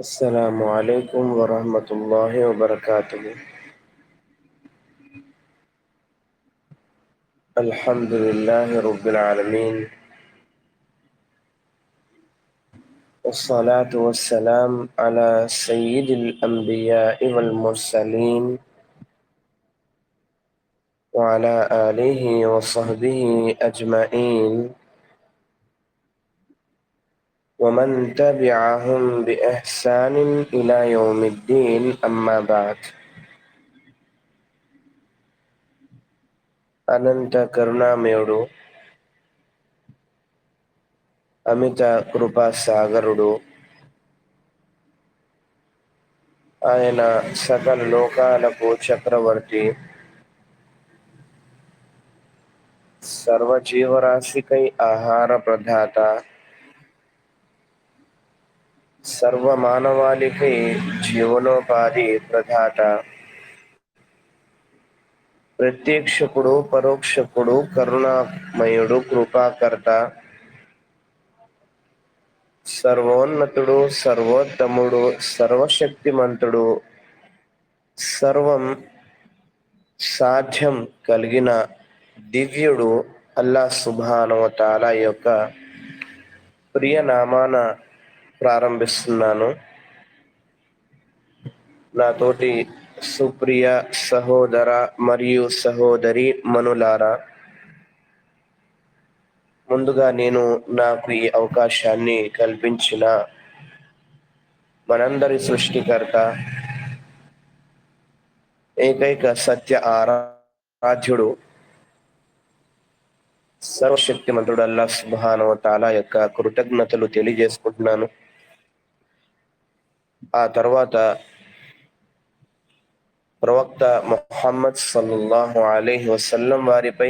السلام عليكم ورحمة الله وبركاته. الحمد لله رب العالمين، والصلاة والسلام على سيد الأنبياء والمرسلين وعلى آله وصحبه أجمعين ومن تبعهم بإحسان إلى يوم الدين. أما بعد. అనంత కరుణామయుడు, అమిత కృపా సాగరుడు, ఆయన సకల లోకాలకు చక్రవర్తి, సర్వజీవరాశికై ఆహార ప్రదాత, సర్వ మానవాళికై జీవనోపాధి ప్రదాత, ప్రత్యక్షకుడు పరోక్షకుడు, కరుణామయుడు, కృపాకర్త, సర్వోన్నతుడు, సర్వోత్తముడు, సర్వశక్తిమంతుడు, సర్వం సాధ్యం కలిగిన దివ్యుడు అల్లాహ్ సుబ్హానహు వ తఆలా యొక్క ప్రియ నామాన ప్రారంభిస్తున్నాను. నాతోటి సుప్రియ సహోదర మరియు సహోదరి మనులారా, ముందుగా నేను నాకు ఈ అవకాశాన్ని కల్పించిన మనందరి సృష్టికర్త, ఏకైక సత్య ఆరాధ్యుడు, సర్వశక్తిమంతుడు అల్లాహ్ సుబ్హానహు వ తఆలా యొక్క కృతజ్ఞతలు తెలియజేసుకుంటున్నాను. ఆ తర్వాత ప్రవక్త ముహమ్మద్ సల్లల్లాహు అలైహి వసల్లం వారిపై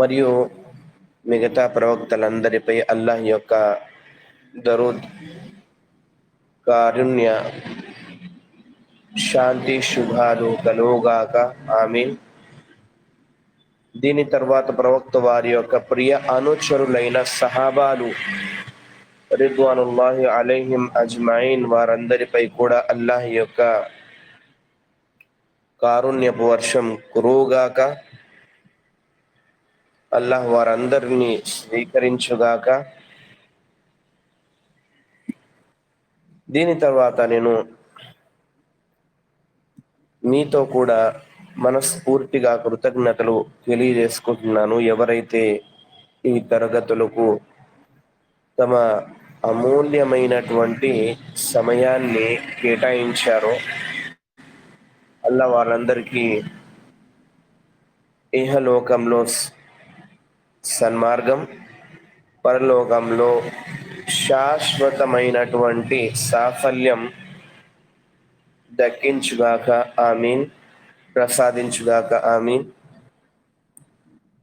మరియు మిగతా ప్రవక్తలందరిపై అల్లాహ్ యొక్క దరూద్, కారుణ్య, శాంతి, శుభాలు కలుగుగాక. ఆమీన్. దీని తర్వాత ప్రవక్త వారి యొక్క ప్రియ అనుచరులైన సహాబాలు రిద్వానుల్లాహి అలైహిం అజ్మాయిన్ వారందరిపై కూడా అల్లాహ్ యొక్క కారుణ్యపు వర్షం కురువుగాక. అల్లాహ్ వారందరినీ స్వీకరించుగాక. దీని తర్వాత నేను మీతో కూడా మనస్ఫూర్తిగా కృతజ్ఞతలు తెలియజేసుకుంటున్నాను. ఎవరైతే ఈ తరగతులకు తమ అమూల్యమైనటువంటి సమయాన్ని కేటాయించారో అల్లాహ్ వాళ్ళందరికీ ఇహలోకంలో సన్మార్గం, పరలోకంలో శాశ్వతమైనటువంటి సాఫల్యం దక్కించుగాక. ఆమీన్. ప్రసాదించుగాక. ఆమీన్.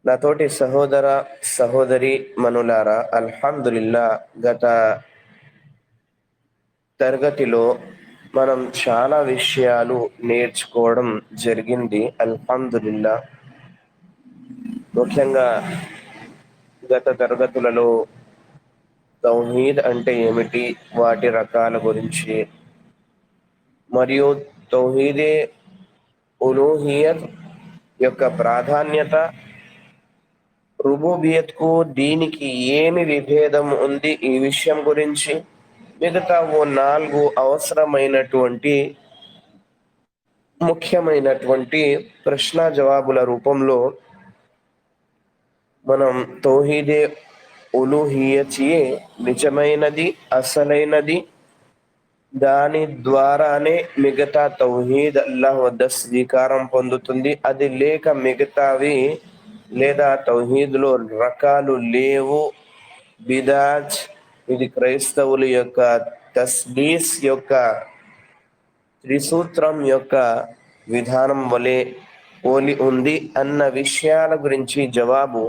నాతోటి సహోదర సహోదరి మనులారా, అల్హమ్దులిల్లా, గత తరగతిలో మనం చాలా విషయాలు నేర్చుకోవడం జరిగింది. అల్హమ్దులిల్లా. ముఖ్యంగా గత తరగతులలో తౌహీద్ అంటే ఏమిటి, వాటి రకాల గురించి, మరియు తౌహీదే ఉలూహియత్ యొక్క ప్రాధాన్యత, రుబూబియత్కు దీనికి ఏమి విభేదం ఉంది, ఈ విషయం గురించి, మిగతా 4 అవసరమైనటువంటి ముఖ్యమైనటువంటి ప్రశ్న జవాబుల రూపంలో మనం తౌహీదే ఉలూహియతియే నిజమైనది, అసలైనది, దాని ద్వారానే మిగతా తౌహీద్ అల్లాహ్ వద్ద స్వీకారం పొందుతుంది, అది లేక మిగతావి లేదా తౌహీద్లో రకాలు లేవు, బిదాత్, ఇది క్రైస్తవుల యొక్క తస్బీస్ యొక్క త్రిసూత్రం యొక్క విధానం వలె పోలి ఉంది అన్న విషయాల గురించి జవాబు,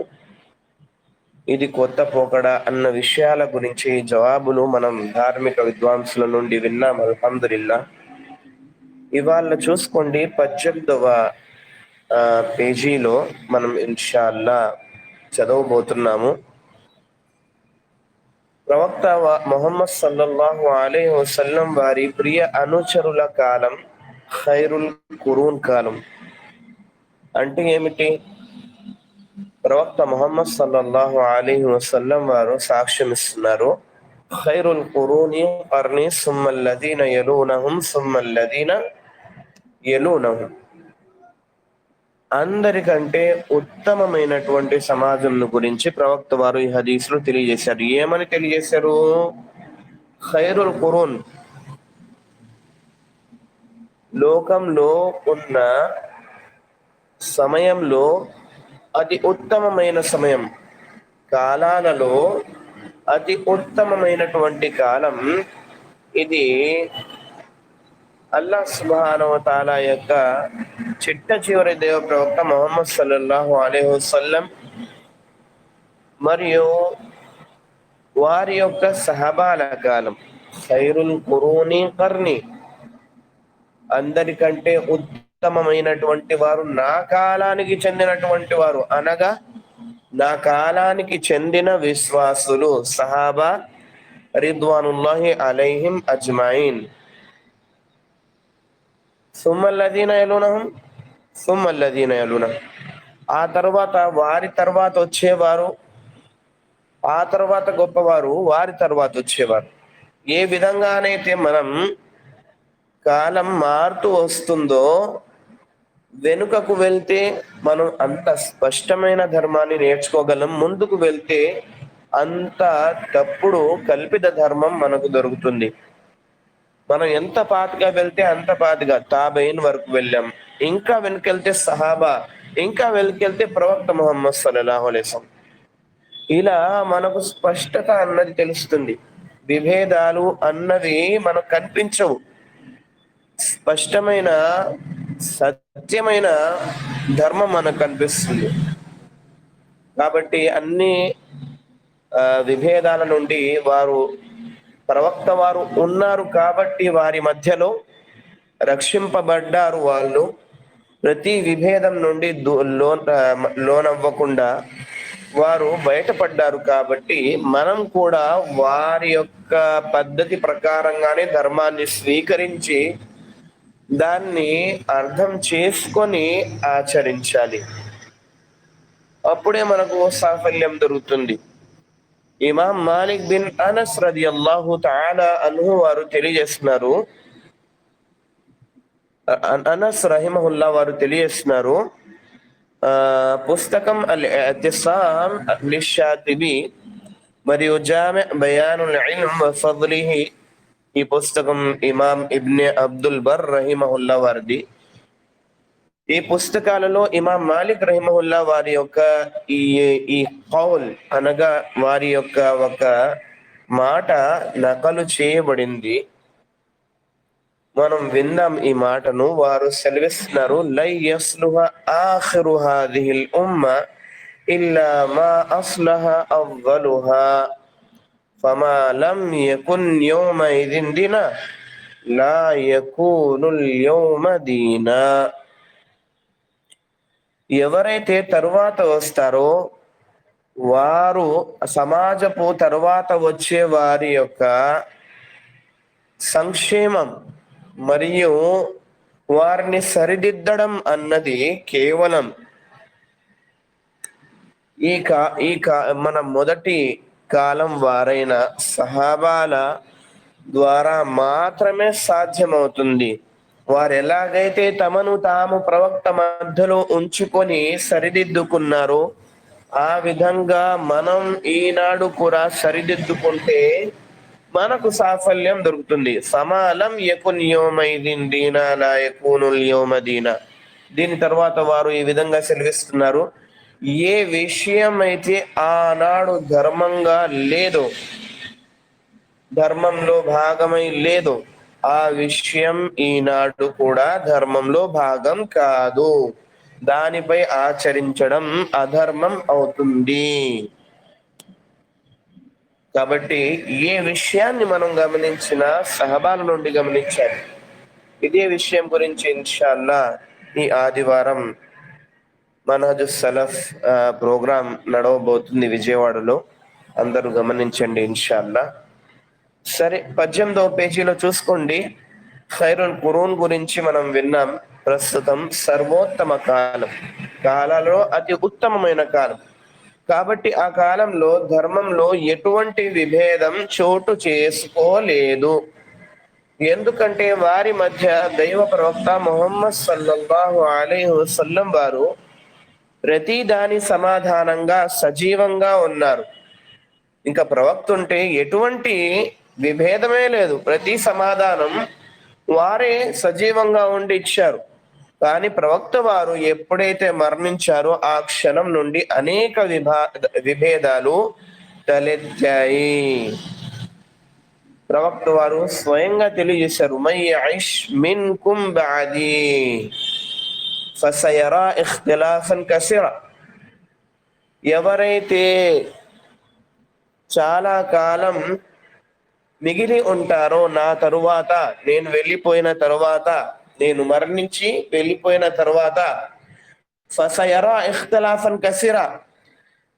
ఇది కొత్త పోకడ అన్న విషయాల గురించి జవాబులు మనం ధార్మిక విద్వాంసుల నుండి విన్నాం. అల్హమ్దులిల్లా. ఇవాళ చూసుకోండి, 18వ పేజీలో మనం ఇన్షాల్లా చదవబోతున్నాము. ప్రవక్త మొహమ్మద్ సల్లల్లాహు అలైహి వసల్లం వారి ప్రియ అనుచరుల కాలం ఖైరుల్ ఖురూన్ కాలం. అంటే ఏమిటి? ప్రవక్త మొహమ్మద్ సల్లల్లాహు అలైహి వసల్లం వారు సాక్ష్యం ఇస్తున్నారు, ఖైరుల్ ఖురూని ఖర్ని సుమ్మల్లదీన యలూనహుం సుమ్మల్లదీన యలూనహుం. అందరికంటే ఉత్తమమైనటువంటి సమాజం గురించి ప్రవక్త వారు ఈ హదీసులో తెలియజేశారు. ఏమని తెలియజేశారు? ఖైరుల్ ఖురూన్, లోకంలో ఉన్న సమయంలో అతి ఉత్తమమైన సమయం, కాలాలలో అతి ఉత్తమమైనటువంటి కాలం ఇది అల్లాహ్ సుబ్హానహు వ తఆలా యొక్క చిట్ట చివరి దేవ ప్రవక్త మొహమ్మద్ సల్లల్లాహు అలైహి వసల్లం మరియు వారి యొక్క సహబాల కాలం. ఖైరుల్ ఖురూని ఖర్ని, అందరికంటే ఉత్తమమైనటువంటి వారు నా కాలానికి చెందినటువంటి వారు, అనగా నా కాలానికి చెందిన విశ్వాసులు, సహాబా రిద్వానుల్లాహి అలైహిం అజ్మాయిన్. సుమ్మల్లదీన యలూనహుం సుమ్మల్లదీన యలూనహుం, ఆ తర్వాత వారి తర్వాత వచ్చేవారు, ఆ తర్వాత గొప్పవారు, వారి తర్వాత వచ్చేవారు. ఏ విధంగానైతే మనం కాలం మారుతూ వస్తుందో వెనుకకు వెళ్తే మనం అంత స్పష్టమైన ధర్మాన్ని నేర్చుకోగలం, ముందుకు వెళ్తే అంత తప్పుడు కల్పిత ధర్మం మనకు దొరుకుతుంది. మనం ఎంత పాతగా వెళ్తే అంత పాతగా తాబైన్ వరకు వెళ్ళాం, ఇంకా వెనుకెళ్తే సహాబా, ఇంకా వెనుకెళ్తే ప్రవక్త ముహమ్మద్ సల్లల్లాహు అలైహి వసల్లం. ఇలా మనకు స్పష్టత అన్నది తెలుస్తుంది, విభేదాలు అన్నవి మనకు కనిపించవు. స్పష్టమైన సత్యమైన ధర్మం మనకు కనిపిస్తుంది. కాబట్టి అన్ని విభేదాల నుండి వారు ప్రవక్త వారు ఉన్నారు కాబట్టి వారి మధ్యలో రక్షింపబడ్డారు. వాళ్ళు ప్రతి విభేదం నుండి లోనవ్వకుండా వారు బయటపడ్డారు. కాబట్టి మనం కూడా వారి యొక్క పద్ధతి ప్రకారంగానే ధర్మాన్ని స్వీకరించి దాన్ని అర్థం చేసుకొని ఆచరించాలి. అప్పుడే మనకు సాఫల్యం దొరుకుతుంది. ఇమాం మాలిక్ బిన్ అనస్ రదియల్లాహు తఆలా అన్హు వారు తెలియజేస్తున్నారు, అనస్ రహిమహుల్లా వారు తెలియజేస్తున్నారు, పుస్తకం అల్ ఇతిసామ్ లిషాతిబి మరియు జామి బయానుల్ ఇల్మ్ వ ఫద్లిహి, ఈ పుస్తకం ఇమాం ఇబ్నె అబ్దుల్ బర్ రహిమహుల్లా వారిది. ఈ పుస్తకాలలో ఇమాం మాలిక్ రహిమహుల్లా వారి యొక్క ఈ కౌల్ అనగా వారి యొక్క ఒక మాట నకలు చేయబడింది. మనం విందాం ఈ మాటను. వారు సెలవిస్తున్నారు, లై యస్లుహ ఆఖిరు హాదిహిల్ ఉమ్మ ఇల్లా మా అస్లహ అవ్వలుహా ఫమా లం యకున్ యౌమైదిన్ దినా లా యకూనుల్ యౌమ దీనా. ఎవరైతే తరువాత వస్తారో వారు సమాజపు తరువాత వచ్చే వారి యొక్క సంక్షేమం మరియు వారిని సరిదిద్దడం అన్నది కేవలం మన మొదటి కాలం వారైన సహాబాల ద్వారా మాత్రమే సాధ్యమవుతుంది. వారు ఎలాగైతే తమను తాము ప్రవక్త మధ్యలో ఉంచుకొని సరిదిద్దుకున్నారో ఆ విధంగా మనం ఈనాడు కూడా సరిదిద్దుకుంటే మనకు సాఫల్యం దొరుకుతుంది. సమాలం యకున్ యౌమైదిన్ దీనా లా యకూనుల్ యౌమ దీనా. దీని తర్వాత వారు ఈ విధంగా సెలవిస్తున్నారు, ఏ విషయం అయితే ఆనాడు ధర్మంగా లేదో, ధర్మంలో భాగమై లేదు, ఆ విషయం ఈనాడు కూడా ధర్మంలో భాగం కాదు. దానిపై ఆచరించడం అధర్మం అవుతుంది. కాబట్టి ఏ విషయాన్ని మనం గమనించినా సహబాల నుండి గమనించాలి. ఇదే విషయం గురించి ఇన్షాల్లా ఈ ఆదివారం మనహజు సలఫ్ ప్రోగ్రాం నడవబోతుంది విజయవాడలో. అందరూ గమనించండి ఇన్షాల్లా. సరే, 18వ పేజీలో చూసుకోండి. ఖైరుల్ ఖురూన్ గురించి మనం విన్నాం. ప్రస్తుతం సర్వోత్తమ కాలం, కాలాలలో అతి ఉత్తమమైన కాలం. కాబట్టి ఆ కాలంలో ధర్మంలో ఎటువంటి విభేదం చోటు చేసుకోలేదు. ఎందుకంటే వారి మధ్య దైవ ప్రవక్త ముహమ్మద్ సల్లల్లాహు అలైహి వసల్లం వారు ప్రతి దాని సమాధానంగా సజీవంగా ఉన్నారు. ఇంకా ప్రవక్త ఉంటే ఎటువంటి విభేదమే లేదు, ప్రతి సమాధానం వారే సజీవంగా ఉండి ఇచ్చారు. కానీ ప్రవక్త వారు ఎప్పుడైతే మరణించారో ఆ క్షణం నుండి అనేక విభేదాలు తలెత్తాయి. ప్రవక్త వారు స్వయంగా తెలియజేశారు, మై యఇష్ మిన్కుం బఅదీ ఫసయరా ఇఖ్తిలాఫన్ కసీరా. ఎవరైతే చాలా కాలం మిగిలి ఉంటారో నా తరువాత, నేను వెళ్ళిపోయిన తరువాత, నేను మరణించి వెళ్ళిపోయిన తరువాత, ఫసయరా ఇఖ్తిలాఫన్ కసీరా,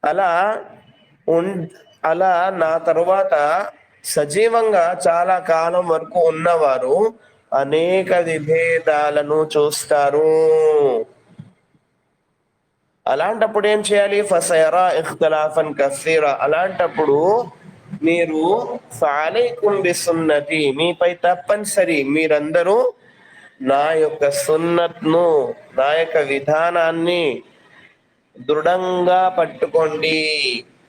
అలా నా తరువాత సజీవంగా చాలా కాలం వరకు ఉన్నవారు అనేక విభేదాలను చూస్తారు. అలాంటప్పుడు ఏం చేయాలి? ఫసయరా ఇఖ్తిలాఫన్ కసీరా. అలాంటప్పుడు మీరు ఫఅలైకుం బిసున్నతి, మీపై తప్పనిసరి మీరందరూ నా యొక్క సున్నత్ను, నా యొక్క విధానాన్ని దృఢంగా పట్టుకోండి.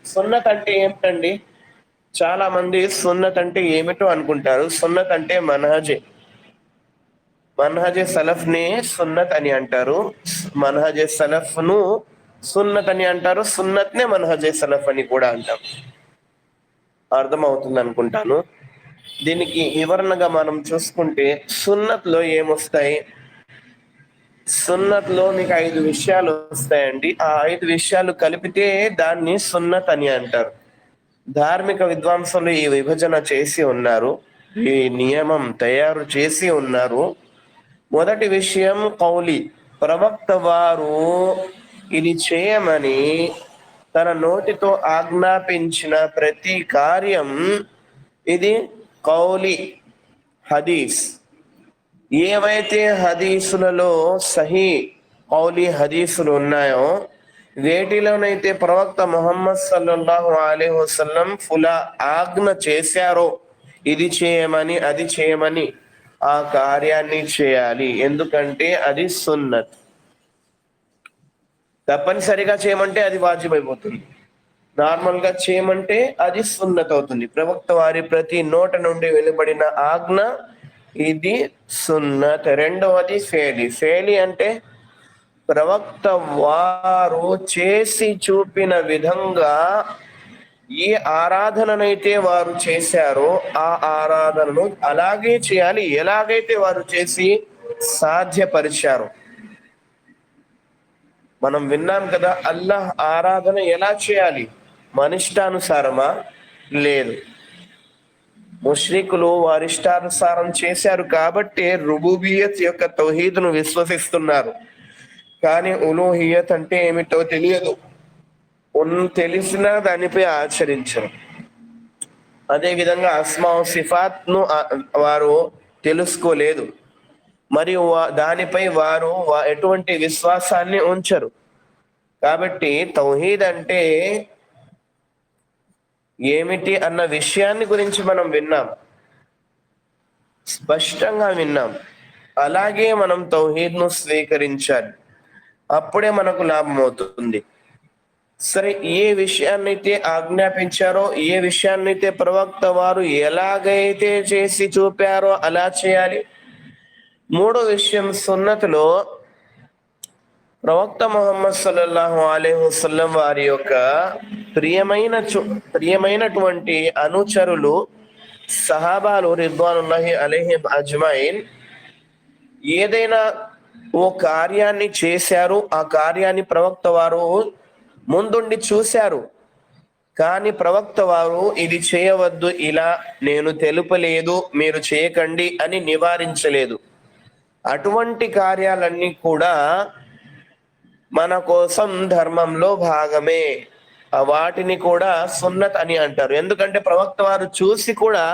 సున్నత్ అంటే ఏమిటండి? చాలా మంది సున్నత్ అంటే ఏమిటో అనుకుంటారు. సున్నత్ అంటే మనహజే సలఫ్ ని సున్నత్ అని అంటారు, మనహజే సలఫ్ ను సున్నత్ అని అంటారు, సున్నత్ నే మనహజే సలఫ్ అని కూడా అంటాం. అర్థమవుతుంది అనుకుంటాను. దీనికి వివరణగా మనం చూసుకుంటే సున్నత్ లో ఏమొస్తాయి? సున్నత్ లో మీకు 5 విషయాలు వస్తాయండి. ఆ 5 విషయాలు కలిపితే దాన్ని సున్నత్ అని అంటారు. ధార్మిక విద్వాంసులు ఈ విభజన చేసి ఉన్నారు, ఈ నియమం తయారు చేసి ఉన్నారు. మొదటి విషయం కౌలి. ప్రవక్త వారు ఇది చేయమని తన నోటితో ఆజ్ఞాపించిన ప్రతి కార్యం ఇది కౌలి హదీస్. ఏవైతే హదీసులలో సహీ కౌలి హదీసులు ఉన్నాయో, వేటిలోనైతే ప్రవక్త ముహమ్మద్ సల్లల్లాహు అలైహి వసల్లం ఆజ్ఞ చేశారో, ఇది చేయమని అది చేయమని, ఆ కార్యాన్ని చేయాలి. ఎందుకంటే అది సున్నత్. తప్పనిసరిగా చేయమంటే అది వాజిబ్ అయిపోతుంది, నార్మల్ గా చేయమంటే అది సున్నత్ అవుతుంది. ప్రవక్త వారి ప్రతి నోట నుండి వెలువడిన ఆజ్ఞ ఇది సున్నత్. రెండవది ఫేలి. ఫేలి అంటే ప్రవక్త వారు చేసి చూపిన విధంగా ఏ ఆరాధననైతే వారు చేశారో ఆ ఆరాధనను అలాగే చేయాలి, ఎలాగైతే వారు చేసి సాధ్యపరిచారు. మనం విన్నాం కదా, అల్లాహ్ ఆరాధన ఎలా చేయాలి? మన ఇష్టానుసారమా? లేదు. ముష్రికులు వారి ఇష్టానుసారం చేశారు కాబట్టి రుబూబియత్ యొక్క తౌహీద్ను విశ్వసిస్తున్నారు, కానీ ఉలూహియత్ అంటే ఏమిటో తెలియదు, తెలిసినా దానిపై ఆచరించరు. అదే విధంగా అస్మా సిఫాత్ ను వారు తెలుసుకోలేదు, మరియు దానిపై వారు ఎటువంటి విశ్వాసాన్ని ఉంచరు. కాబట్టి తౌహీద్ అంటే ఏమిటి అన్న విషయాన్ని గురించి మనం విన్నాం, స్పష్టంగా విన్నాం. అలాగే మనం తౌహీద్ ను స్వీకరించాలి, అప్పుడే మనకు లాభం అవుతుంది. సరే, ఏ విషయాన్నైతే ఆజ్ఞాపించారో, ఏ విషయాన్నైతే ప్రవక్త వారు ఎలాగైతే చేసి చూపారో అలా చేయాలి. మూడో విషయం సున్నతులో ప్రవక్త ముహమ్మద్ సల్లల్లాహు అలైహి వసల్లం వారి యొక్క ప్రియమైనటువంటి అనుచరులు సహాబాలు రిద్వానుల్లాహి అలైహిం అజ్మాయిన్ ఏదైనా ఓ కార్యాన్ని చేశారు, ఆ కార్యాన్ని ప్రవక్త వారు ముందుండి చూశారు, కానీ ప్రవక్త వారు ఇది చేయవద్దు, ఇలా నేను తెలుపలేదు, మీరు చేయకండి అని నివారించలేదు. అటువంటి కార్యాలన్నీ కూడా మన కోసం ధర్మంలో భాగమే. వాటిని కూడా సున్నత్ అని అంటారు. ఎందుకంటే ప్రవక్త వారు చూసి కూడా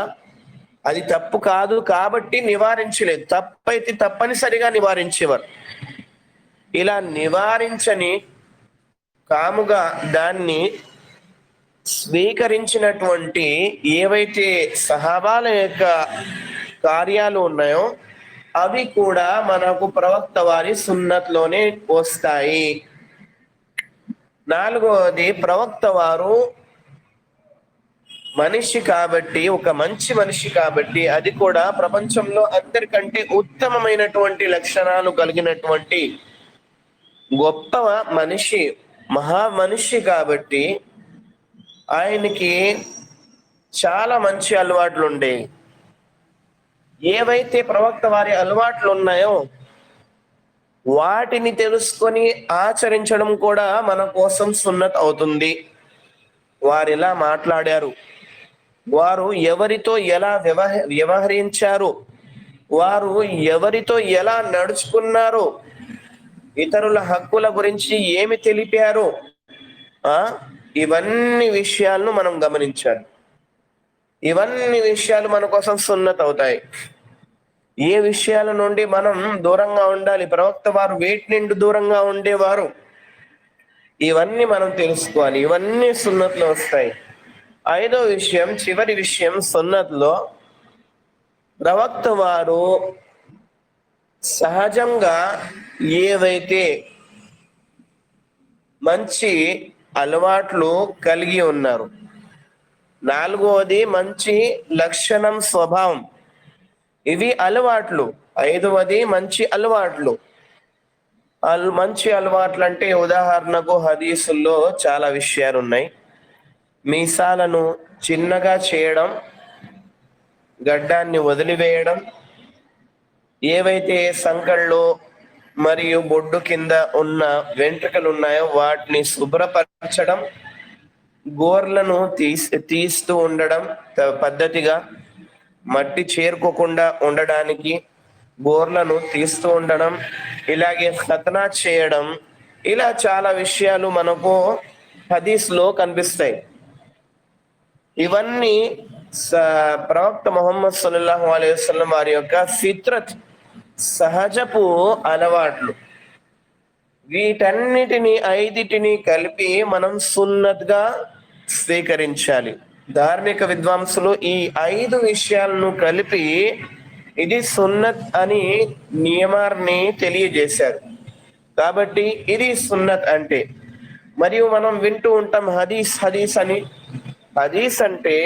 అది తప్పు కాదు కాబట్టి నివారించలేదు, తప్పైతే తప్పనిసరిగా నివారించేవారు. ఇలా నివారించని కాముగా దాన్ని స్వీకరించినటువంటి ఏవైతే సహాబాల యొక్క కార్యాలు ఉన్నాయో అవి కూడా మనకు ప్రవక్త వారి సున్నత్లోనే వస్తాయి. నాలుగవది, ప్రవక్త వారు మనిషి కాబట్టి, ఒక మంచి మనిషి కాబట్టి, అది కూడా ప్రపంచంలో అందరికంటే ఉత్తమమైనటువంటి లక్షణాలు కలిగినటువంటి గొప్ప మనిషి, మహా మనిషి కాబట్టి ఆయనకి చాలా మంచి అలవాట్లు ఉండేవి. ఏవైతే ప్రవక్త వారి అలవాట్లు ఉన్నాయో వాటిని తెలుసుకొని ఆచరించడం కూడా మన కోసం సున్నత్ అవుతుంది. వారు ఎలా మాట్లాడారు, వారు ఎవరితో ఎలా వ్యవహరించారు, వారు ఎవరితో ఎలా నడుచుకున్నారు, ఇతరుల హక్కుల గురించి ఏమి తెలిపారు, ఇవన్నీ విషయాలను మనం గమనించాలి. ఇవన్నీ విషయాలు మన కోసం సున్నత్ అవుతాయి. ఏ విషయాల నుండి మనం దూరంగా ఉండాలి, ప్రవక్త వారు వేటి నుండి దూరంగా ఉండేవారు, ఇవన్నీ మనం తెలుసుకోవాలి. ఇవన్నీ సున్నత్లో వస్తాయి. ఐదో విషయం, చివరి విషయం, సున్నత్లో ప్రవక్త వారు సహజంగా ఏవైతే మంచి అలవాట్లు కలిగి ఉన్నారు. నాలుగవది మంచి లక్షణం, స్వభావం. ఇవి అలవాట్లు. ఐదవది మంచి అలవాట్లు. మంచి అలవాట్లు అంటే ఉదాహరణకు హదీసుల్లో చాలా విషయాలు ఉన్నాయి. మీసాలను చిన్నగా చేయడం, గడ్డాన్ని వదిలివేయడం, ఏవైతే సంకళ్ళు మరియు బొడ్డు కింద ఉన్న వెంట్రుకలు ఉన్నాయో వాటిని శుభ్రపరచడం, గోర్లను తీస్తూ ఉండడం పద్ధతిగా, మట్టి చేరుకోకుండా ఉండడానికి గోర్లను తీస్తూ ఉండడం, ఇలాగే ఖతనా చేయడం, ఇలా చాలా విషయాలు మనకు హదీస్లో కనిపిస్తాయి. ఇవన్నీ ప్రవక్త ముహమ్మద్ సల్లల్లాహు అలైహి వసల్లం వారి యొక్క ఫిత్రత్, సహజపు అలవాట్లు. వీటన్నిటిని ఐదిటిని కలిపి మనం సున్నత్గా స్వీకరించాలి. ధార్మిక విద్వాంసులు ఈ 5 విషయాలను కలిపి ఇది సున్నత్ అని నియమాన్ని తెలియజేశారు. కాబట్టి ఇది సున్నత్ అంటే. మరియు మనం వింటూ ఉంటాం హదీస్ హదీస్ అని. హదీస్ అంటే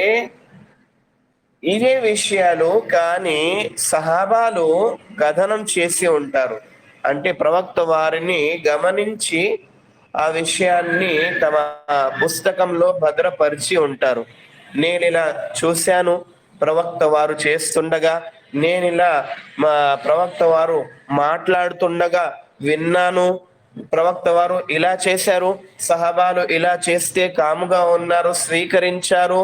ఇవే విషయాలు, కానీ సహాబాలు కథనం చేసి ఉంటారు. అంటే ప్రవక్త వారిని గమనించి ఆ విషయాన్ని తమ పుస్తకంలో భద్రపరిచి ఉంటారు. నేను ఇలా చూశాను ప్రవక్త వారు చేస్తుండగా, నేను ఇలా మా ప్రవక్త వారు మాట్లాడుతుండగా విన్నాను, ప్రవక్త వారు ఇలా చేశారు, సహాబాలు ఇలా చేస్తే కాముగా ఉన్నారు, స్వీకరించారు,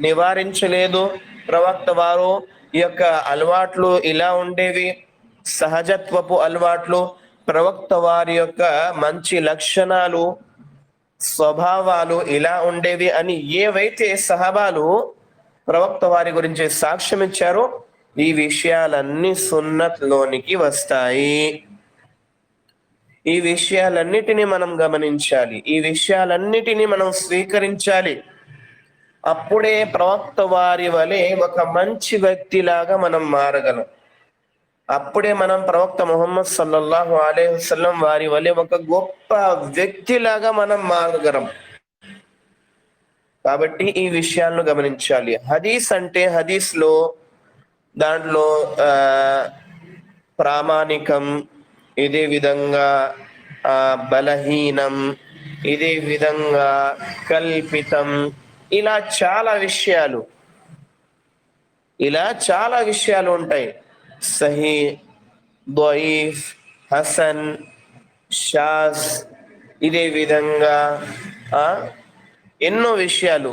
నివారించలేదు, ప్రవక్త వారు ఈ యొక్క అలవాట్లు ఇలా ఉండేవి, సహజత్వపు అలవాట్లు, ప్రవక్త వారి యొక్క మంచి లక్షణాలు, స్వభావాలు ఇలా ఉండేవి అని ఏవైతే సహాబాలు ప్రవక్త వారి గురించి సాక్ష్యం ఇచ్చారో ఈ విషయాలన్నీ సున్నత్ లోనికి వస్తాయి. ఈ విషయాలన్నిటినీ మనం గమనించాలి, ఈ విషయాలన్నిటినీ మనం స్వీకరించాలి. అప్పుడే ప్రవక్త వారి వలె ఒక మంచి వ్యక్తిలాగా మనం మారగలం. అప్పుడే మనం ప్రవక్త ముహమ్మద్ సల్లల్లాహు అలైహి వసల్లం వారి వలె ఒక గొప్ప వ్యక్తిలాగా మనం మారగలం. కాబట్టి ఈ విషయాలను గమనించాలి. హదీస్ అంటే హదీస్లో దాంట్లో ప్రామాణికం, ఇదే విధంగా బలహీనం, ఇదే విధంగా కల్పితం, ఇలా చాలా విషయాలు ఉంటాయి. సహీ, దయీఫ్, హసన్, షాజ్, ఇదే విధంగా ఎన్నో విషయాలు,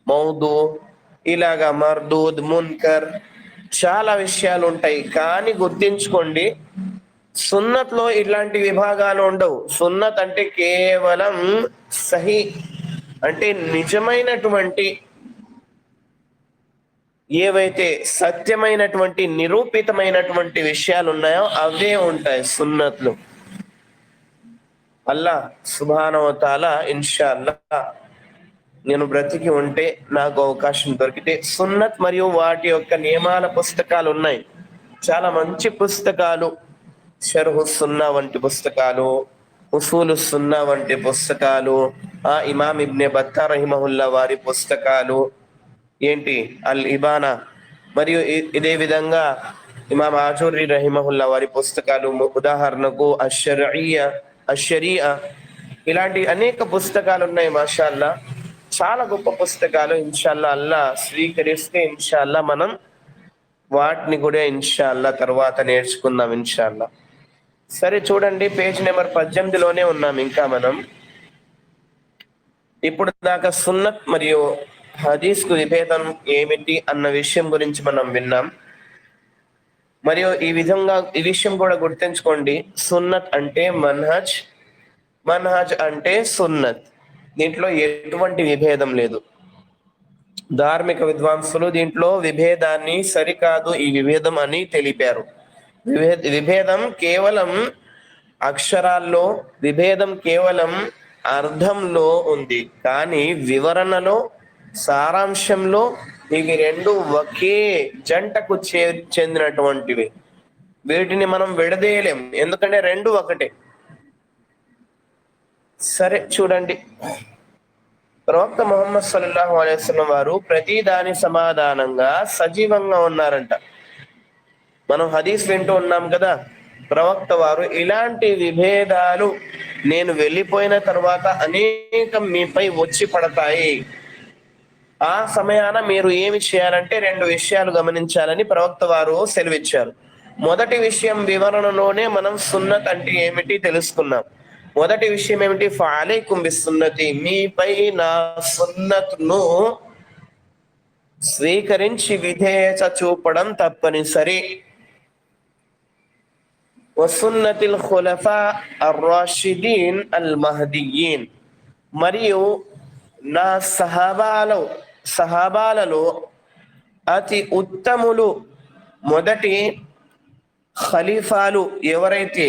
మౌదు, ఇలాగా మర్దూద్, మున్కర్, చాలా విషయాలు ఉంటాయి. కానీ గుర్తించుకోండి, సున్నత్ లో ఇట్లాంటి విభాగాలు ఉండవు. సున్నత్ అంటే కేవలం సహీ, అంటే నిజమైనటువంటి, ఏవైతే సత్యమైనటువంటి నిరూపితమైనటువంటి విషయాలు ఉన్నాయో అవే ఉంటాయి సున్నత్లు. అల్లాహ్ సుబ్హానహు వ తఆలా ఇన్షాల్లా నేను బ్రతికి ఉంటే, నాకు అవకాశం దొరికితే, సున్నత్ మరియు వాటి యొక్క నియమాల పుస్తకాలు ఉన్నాయి, చాలా మంచి పుస్తకాలు. షర్హు సున్నా వంటి పుస్తకాలు, ఉసూలు సున్నా వంటి పుస్తకాలు, ఇమాం ఇబ్నే బత్తా రహిమహుల్లా వారి పుస్తకాలు, ఏంటి అల్ ఇబానా, మరియు ఇదే విధంగా ఇమాం ఆజూరి రహిమహుల్లా వారి పుస్తకాలు, ఉదాహరణకు అషరియా, ఇలాంటి అనేక పుస్తకాలు ఉన్నాయి. మాషాల్లా చాలా గొప్ప పుస్తకాలు. ఇన్షాల్లా అల్లా స్వీకరిస్తే ఇన్షాల్లా మనం వాటిని కూడా ఇన్షాల్లా తర్వాత నేర్చుకుందాం ఇన్షాల్లా. సరే చూడండి, పేజ్ నెంబర్ 18లోనే ఉన్నాం ఇంకా మనం. ఇప్పుడు దాకా సున్నత్ మరియు హదీస్ కు విభేదం ఏమిటి అన్న విషయం గురించి మనం విన్నాం. మరియు ఈ విషయం కూడా గుర్తుంచుకోండి, సున్నత్ అంటే మన్హజ్, మన్హజ్ అంటే సున్నత్. దీంట్లో ఎటువంటి విభేదం లేదు. ధార్మిక విద్వాంసులు దీంట్లో విభేదాన్ని సరికాదు ఈ విభేదం అని తెలిపారు. విభేదం కేవలం అక్షరాల్లో, విభేదం కేవలం అర్థంలో ఉంది, కానీ వివరణలో, సారాంశంలో ఇవి రెండు ఒకే జంటకు చెందినటువంటివి. వీటిని మనం విడదీయలేం, ఎందుకంటే రెండు ఒకటే. సరే చూడండి, ప్రవక్త ముహమ్మద్ సల్లల్లాహు అలైహి వసల్లం వారు ప్రతి దాని సమాధానంగా సజీవంగా ఉన్నారంట. మనం హదీస్ వింటూ ఉన్నాం కదా, ప్రవక్త వారు ఇలాంటి విభేదాలు నేను వెళ్ళిపోయిన తర్వాత అనేకం మీపై వచ్చి పడతాయి, ఆ సమయాన మీరు ఏమి చేయాలంటే రెండు విషయాలు గమనించాలని ప్రవక్త వారు సెలవిచ్చారు. మొదటి విషయం, వివరణలోనే మనం సున్నత్ అంటే ఏమిటి తెలుసుకున్నాం. మొదటి విషయం ఏమిటి? ఫఅలైకుం బిసున్నతి, మీపై నా సున్నత్ను స్వీకరించి విధేయత చూపడం తప్పనిసరి. వసున్నతిల్ ఖులఫా అర్-రాషిదీన్ అల్-మహ్దియీన్, మరియు నా సహాబాలలో అతి ఉత్తములు, మొదటి ఖలీఫాలు ఎవరైతే,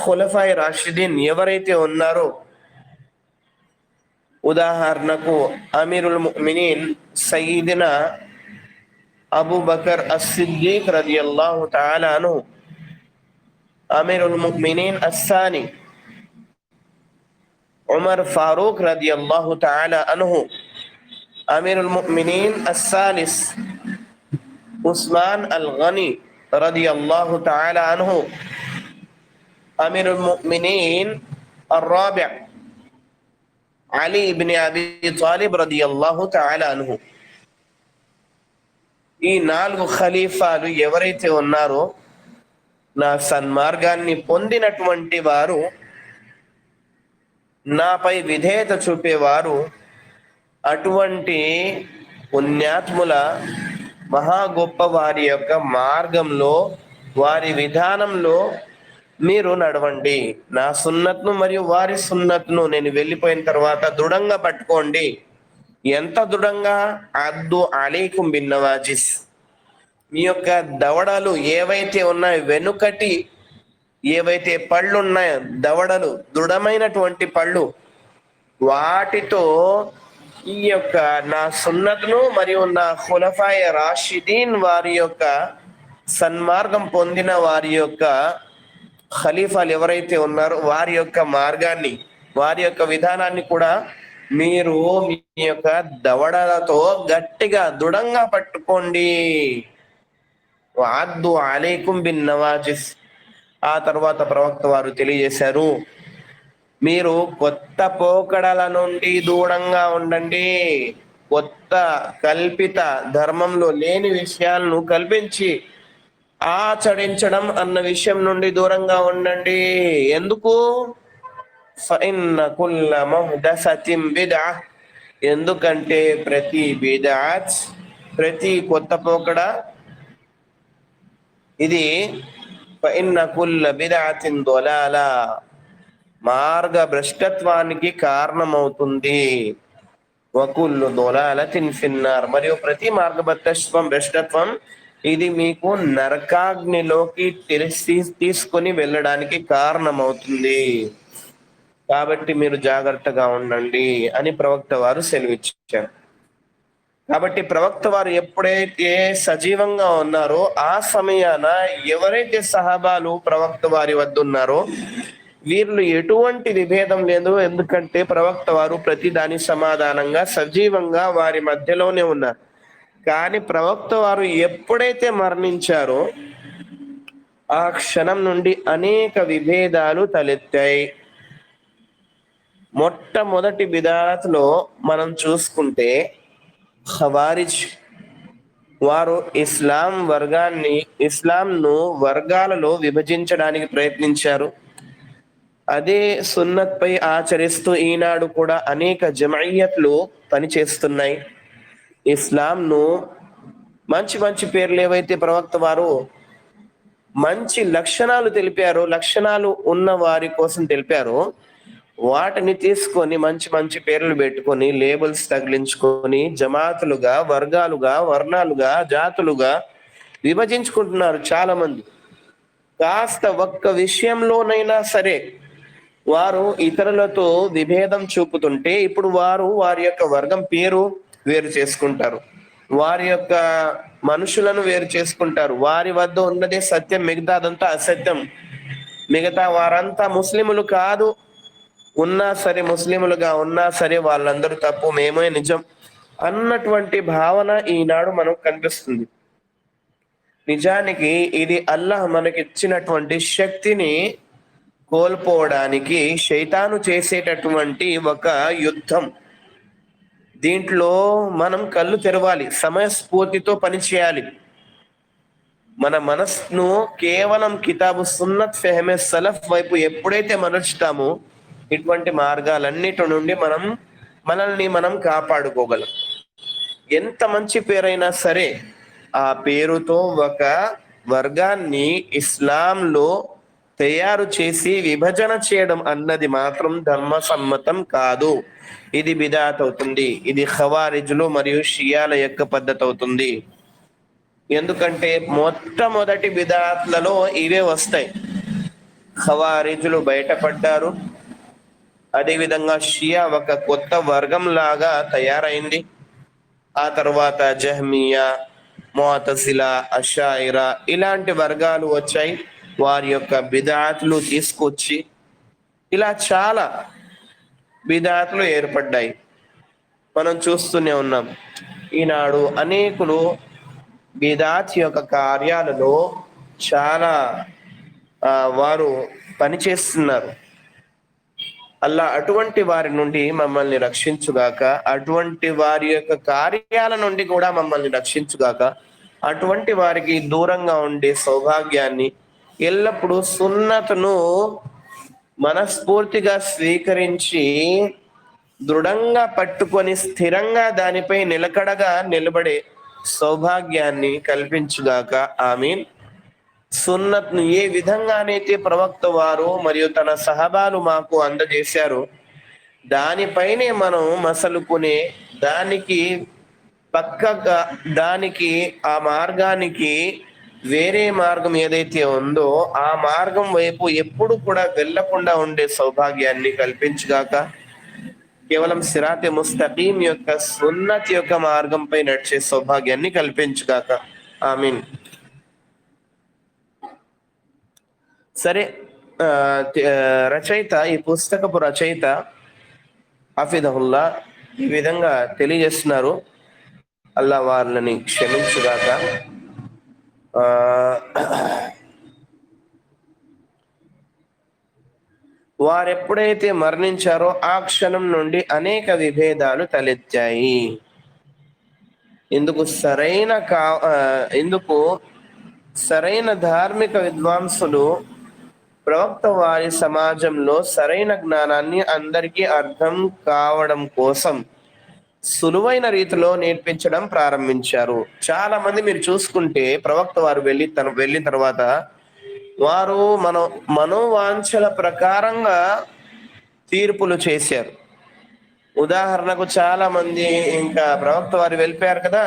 ఖులఫాయ్ రాషిదీన్ ఎవరైతే ఉన్నారో, ఉదాహరణకు అమీరుల్ ముమినీన్ సయ్యిదినా అబూ బకర్ అస్-సిద్దీక్ రదియల్లాహు తఆలా అన్హు, అమీరుల్ ముమినీన్ అస్సాని ఉమర్ ఫారూక్ రదియల్లాహు తఆలా అన్హు, అమీరుల్ ముమినీన్ అస్సాలిస్ ఉస్మాన్ అల్ గనీ రదియల్లాహు తఆలా అన్హు, అమీరుల్ ముమినీన్ అర్-రాబి' అలీ ఇబ్న్ అబీ తాలిబ్ రదియల్లాహు తఆలా అన్హు. ఈ నాలుగు ఖలీఫాలు ఎవరైతే ఉన్నారో, నా సన్మార్గాన్ని పొందినటువంటి వారు, నాపై విధేయత చూపేవారు, అటువంటి పుణ్యాత్ముల మహా గొప్ప వారి యొక్క మార్గంలో, వారి విధానంలో మీరు నడవండి. నా సున్నత్ను మరియు వారి సున్నత్ను నేను వెళ్ళిపోయిన తర్వాత దృఢంగా పట్టుకోండి. ఎంత దృఢంగా? అద్దు అలైకుం బిన్ నవాజిస్, మీ యొక్క దవడలు ఏవైతే ఉన్నాయో, వెనుకటి ఏవైతే పళ్ళు ఉన్నాయో, దవడలు, దృఢమైనటువంటి పళ్ళు, వాటితో ఈ యొక్క నా సున్నత్ను మరియు నా ఖులఫాయ రాషిదీన్ వారి యొక్క సన్మార్గం పొందిన వారి యొక్క ఖలీఫాలు ఎవరైతే ఉన్నారో వారి యొక్క మార్గాన్ని, వారి యొక్క విధానాన్ని కూడా మీరు మీ యొక్క దవడలతో గట్టిగా దృఢంగా పట్టుకోండి. అద్దు అలైకుం బిన్ నవాజిస్. ఆ తర్వాత ప్రవక్త వారు తెలియజేశారు, మీరు కొత్త పోకడల నుండి దూరంగా ఉండండి. కొత్త కల్పిత ధర్మంలో లేని విషయాలను కల్పించి ఆచరించడం అన్న విషయం నుండి దూరంగా ఉండండి. ఎందుకు? ఫఇన్న కుల్ల ముహ్దసతిన్ బిద్అ, ఎందుకంటే ప్రతి బిద్అత్, ప్రతి కొత్త పోకడ, ఇది ఫఇన్న కుల్ల బిదఅతిన్ దలాలా, మార్గ భ్రష్టత్వానికి కారణమవుతుంది. వకుల్లు దలాలతిన్ ఫిన్నార్, మరియు ప్రతి భ్రష్టత్వం ఇది మీకు నరకాగ్నిలోకి తీసుకొని వెళ్ళడానికి కారణమవుతుంది. కాబట్టి మీరు జాగ్రత్తగా ఉండండి అని ప్రవక్త వారు సెలవిచ్చారు. కాబట్టి ప్రవక్త వారు ఎప్పుడైతే సజీవంగా ఉన్నారో ఆ సమయాన ఎవరైతే సహాబాలు ప్రవక్త వారి వద్ద ఉన్నారో వీళ్ళు ఎటువంటి విభేదం లేదు. ఎందుకంటే ప్రవక్త వారు ప్రతి దాని సమాధానంగా సజీవంగా వారి మధ్యలోనే ఉన్నారు. కానీ ప్రవక్త వారు ఎప్పుడైతే మరణించారో ఆ క్షణం నుండి అనేక విభేదాలు తలెత్తాయి. మొట్టమొదటి బిదాత్లో మనం చూసుకుంటే ఖవారిజ్ వారు ఇస్లాంను వర్గాలలో విభజించడానికి ప్రయత్నించారు. అదే సున్నత్ పై ఆచరిస్తూ ఈనాడు కూడా అనేక జమయియత్లు పనిచేస్తున్నాయి. ఇస్లాంను మంచి మంచి పేర్లు ఏవైతే ప్రవక్త వారు మంచి లక్షణాలు తెలిపారో, లక్షణాలు ఉన్న వారి కోసం తెలిపారో, వాటిని తీసుకొని మంచి మంచి పేర్లు పెట్టుకొని లేబుల్స్ తగిలించుకొని జమాతులుగా, వర్గాలుగా, వర్ణాలుగా, జాతులుగా విభజించుకుంటున్నారు చాలా మంది. కాస్త ఒక్క విషయంలోనైనా సరే వారు ఇతరులతో విభేదం చూపుతుంటే ఇప్పుడు వారి యొక్క వర్గం పేరు వేరు చేసుకుంటారు, వారి యొక్క మనుషులను వేరు చేసుకుంటారు. వారి వద్ద ఉన్నదే సత్యం, మిగతాదంతా అసత్యం. మిగతా వారంతా ముస్లిములు కాదు, ఉన్నా సరే ముస్లిములుగా ఉన్నా సరే వాళ్ళందరూ తప్పు, మేమే నిజం అన్నటువంటి భావన ఈనాడు మనకు కనిపిస్తుంది. నిజానికి ఇది అల్లాహ్ మనకిచ్చినటువంటి శక్తిని కోల్పోవడానికి శైతాను చేసేటటువంటి ఒక యుద్ధం. దీంట్లో మనం కళ్ళు తెరవాలి, సమయస్ఫూర్తితో పనిచేయాలి. మన మనస్సును కేవలం కితాబు సున్నత్ ఫెహమే సలఫ్ వైపు ఎప్పుడైతే మరల్చుతామో ఇటువంటి మార్గాలన్నిటి నుండి మనల్ని మనం కాపాడుకోగలం. ఎంత మంచి పేరైనా సరే ఆ పేరుతో ఒక వర్గాన్ని ఇస్లాంలో తయారు చేసి విభజన చేయడం అన్నది మాత్రం ధర్మ సమ్మతం కాదు. ఇది బిదాత్ అవుతుంది. ఇది ఖవారిజులు మరియు షియాల యొక్క పద్ధతి అవుతుంది. ఎందుకంటే మొట్టమొదటి బిదాత్లలో ఇవే వస్తాయి. ఖవారిజులు బయటపడ్డారు, అదేవిధంగా షియా ఒక కొత్త వర్గం లాగా తయారైంది. ఆ తర్వాత జహ్మియా, ముఅతజిలా, అషాయిరా ఇలాంటి వర్గాలు వచ్చాయి. వారి యొక్క బిదాత్లు తీసుకొచ్చి ఇలా చాలా బిదాత్లు ఏర్పడ్డాయి. మనం చూస్తూనే ఉన్నాం. ఈనాడు అనేకులు బిదాత్ యొక్క కార్యాలలో చాలా వారు పనిచేస్తున్నారు. అల్లా అటువంటి వారి నుండి మమ్మల్ని రక్షించుగాక, అటువంటి వారి యొక్క కార్యాల నుండి కూడా మమ్మల్ని రక్షించుగాక. అటువంటి వారికి దూరంగా ఉండే సౌభాగ్యాన్ని, ఎల్లప్పుడూ సున్నతును మనస్ఫూర్తిగా స్వీకరించి దృఢంగా పట్టుకొని స్థిరంగా దానిపై నిలకడగా నిలబడే సౌభాగ్యాన్ని కల్పించుగాక. ఆమీన్. సున్నత్ను ఏ విధంగానైతే ప్రవక్త వారు మరియు తన సహబాలు మాకు అందజేశారో దానిపైనే మనం మసలుకునే, దానికి పక్కగా ఆ మార్గానికి వేరే మార్గం ఏదైతే ఉందో ఆ మార్గం వైపు ఎప్పుడు కూడా వెళ్లకుండా ఉండే సౌభాగ్యాన్ని కల్పించుగాక. కేవలం సిరాతే ముస్తకీం యొక్క సున్నత్ యొక్క మార్గంపై నడిచే సౌభాగ్యాన్ని కల్పించుగాక. ఆమీన్. సరే, రచయిత, ఈ పుస్తకపు రచయిత హఫిదహుల్లా ఈ విధంగా తెలియజేస్తున్నారు. అల్లా వాళ్ళని క్షమించుగాక. వారెప్పుడైతే మరణించారో ఆ క్షణం నుండి అనేక విభేదాలు తలెత్తాయి. ఇందుకు సరైన ధార్మిక విద్వాంసులు ప్రవక్త వారి సమాజంలో సరైన జ్ఞానాన్ని అందరికీ అర్థం కావడం కోసం సులువైన రీతిలో నేర్పించడం ప్రారంభించారు. చాలా మంది మీరు చూసుకుంటే ప్రవక్త వారు వెళ్ళిన తర్వాత వారు మనోవాంఛల ప్రకారంగా తీర్పులు చేశారు. ఉదాహరణకు చాలా మంది ఇంకా ప్రవక్త వారు వెళ్ళిపోయారు కదా,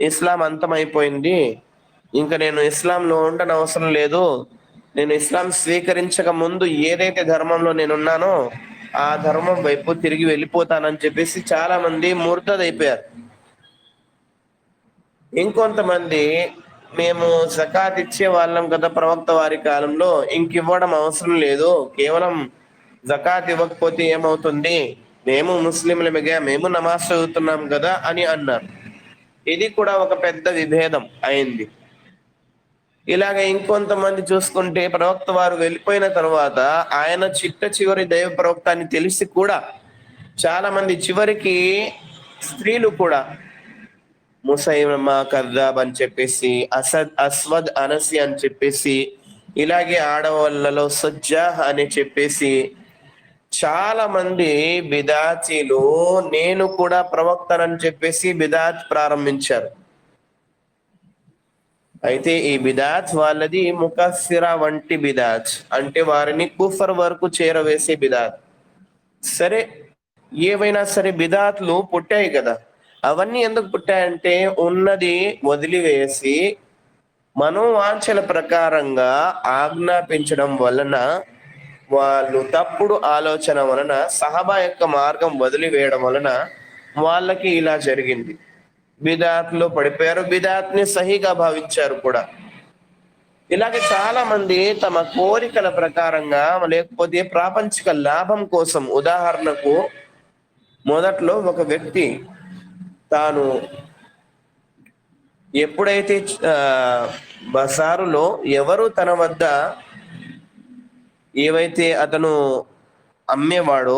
ఇస్లాం అంతమైపోయింది, ఇంకా నేను ఇస్లాంలో ఉండనవసరం లేదు, నేను ఇస్లాం స్వీకరించక ముందు ఏదైతే ధర్మంలో నేనున్నానో ఆ ధర్మం వైపు తిరిగి వెళ్ళిపోతానని చెప్పేసి చాలా మంది ముర్తదైపోయారు. ఇంకొంతమంది మేము జకాత్ ఇచ్చే వాళ్ళం కదా ప్రవక్త వారి కాలంలో, ఇంకివ్వడం అవసరం లేదు, కేవలం జకాత్ ఇవ్వకపోతే ఏమవుతుంది, మేము ముస్లింలమిగా, మేము నమాజ్ చదువుతున్నాం కదా అని అన్నారు. ఇది కూడా ఒక పెద్ద విభేదం అయింది. ఇలాగ ఇంకొంతమంది చూసుకుంటే ప్రవక్త వారు వెళ్ళిపోయిన తర్వాత ఆయన చివరి దైవ ప్రవక్త అని తెలిసి కూడా చాలా మంది చివరికి స్త్రీలు కూడా ముసైలమా కద్దాబ్ అని చెప్పేసి, అస్వద్ అనసి అని చెప్పేసి, ఇలాగే ఆడవాళ్ళలో సజ్జాహ్ అని చెప్పేసి చాలా మంది బిదాతీలు నేను కూడా ప్రవక్తనని చెప్పేసి బిదాత్ ప్రారంభించారు. అయితే ఈ బిదాత్ వాళ్ళది ముకఫిరా వంటి బిదాత్, అంటే వారిని కుఫర్ వరకు చేరవేసే బిదాత్. సరే, ఏవైనా సరే బిదాత్లు పుట్టాయి కదా, అవన్నీ ఎందుకు పుట్టాయంటే ఉన్నది వదిలివేసి మనోవాంఛల ప్రకారంగా ఆజ్ఞాపించడం వలన, వాళ్ళు తప్పుడు ఆలోచన వలన, సహబా యొక్క మార్గం వదిలివేయడం వలన వాళ్ళకి ఇలా జరిగింది. బిదాత్లో పడిపోయారు, బిదాత్ని సహిగా భావించారు కూడా. ఇలాగే చాలా మంది తమ కోరికల ప్రకారంగా లేకపోతే ప్రాపంచిక లాభం కోసం, ఉదాహరణకు మొదట్లో ఒక వ్యక్తి తాను ఎప్పుడైతే బజారులో ఎవరు తన వద్ద ఏవైతే అతను అమ్మేవాడో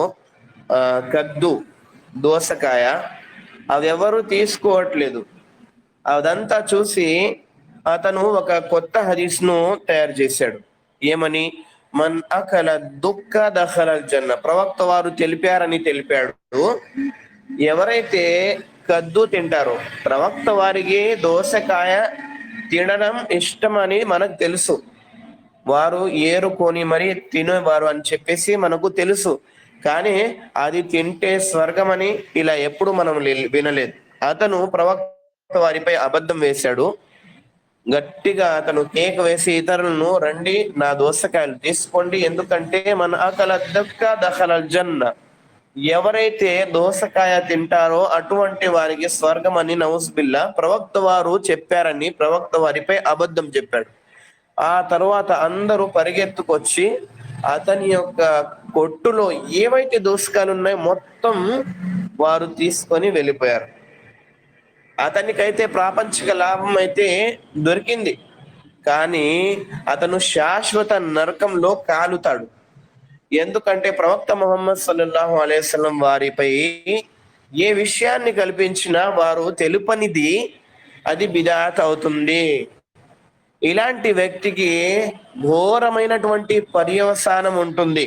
కద్దు, దోసకాయ, అవెవరు తీసుకోవట్లేదు, అదంతా చూసి అతను ఒక కొత్త హదీస్ను తయారు చేశాడు. ఏమని? మన్ అకల దుఃఖ దఖలల్ జన్న, ప్రవక్త వారు తెలిపాడు, ఎవరైతే కద్దు తింటారో, ప్రవక్త వారికి దోసకాయ తినడం ఇష్టమని మనకు తెలుసు, వారు ఏరుకొని మరి తినేవారు అని చెప్పేసి మనకు తెలుసు, కానీ అది తింటే స్వర్గం అని ఇలా ఎప్పుడు మనం వినలేదు. అతను ప్రవక్త వారిపై అబద్ధం వేశాడు. గట్టిగా అతను కేక్ వేసి ఇతరులను, రండి నా దోసకాయలు తీసుకోండి, ఎందుకంటే మన అకల దక్క దఖలల్ జన్న, ఎవరైతే దోసకాయ తింటారో అటువంటి వారికి స్వర్గం అని నౌజుబిల్లా ప్రవక్త వారు చెప్పారని ప్రవక్త వారిపై అబద్ధం చెప్పాడు. ఆ తర్వాత అందరూ పరిగెత్తుకొచ్చి అతని యొక్క కొట్టులో ఏవైతే దోసకాయలు ఉన్నాయో మొత్తం వారు తీసుకొని వెళ్ళిపోయారు. అతనికైతే ప్రాపంచిక లాభం అయితే దొరికింది, కానీ అతను శాశ్వత నరకంలో కాలుతాడు. ఎందుకంటే ప్రవక్త ముహమ్మద్ సల్లల్లాహు అలైహి వసల్లం వారిపై ఏ విషయాన్ని కల్పించినా వారు తెలుపనిది అది బిదాత్ అవుతుంది. ఇలాంటి వ్యక్తికి ఘోరమైనటువంటి పర్యవసానం ఉంటుంది.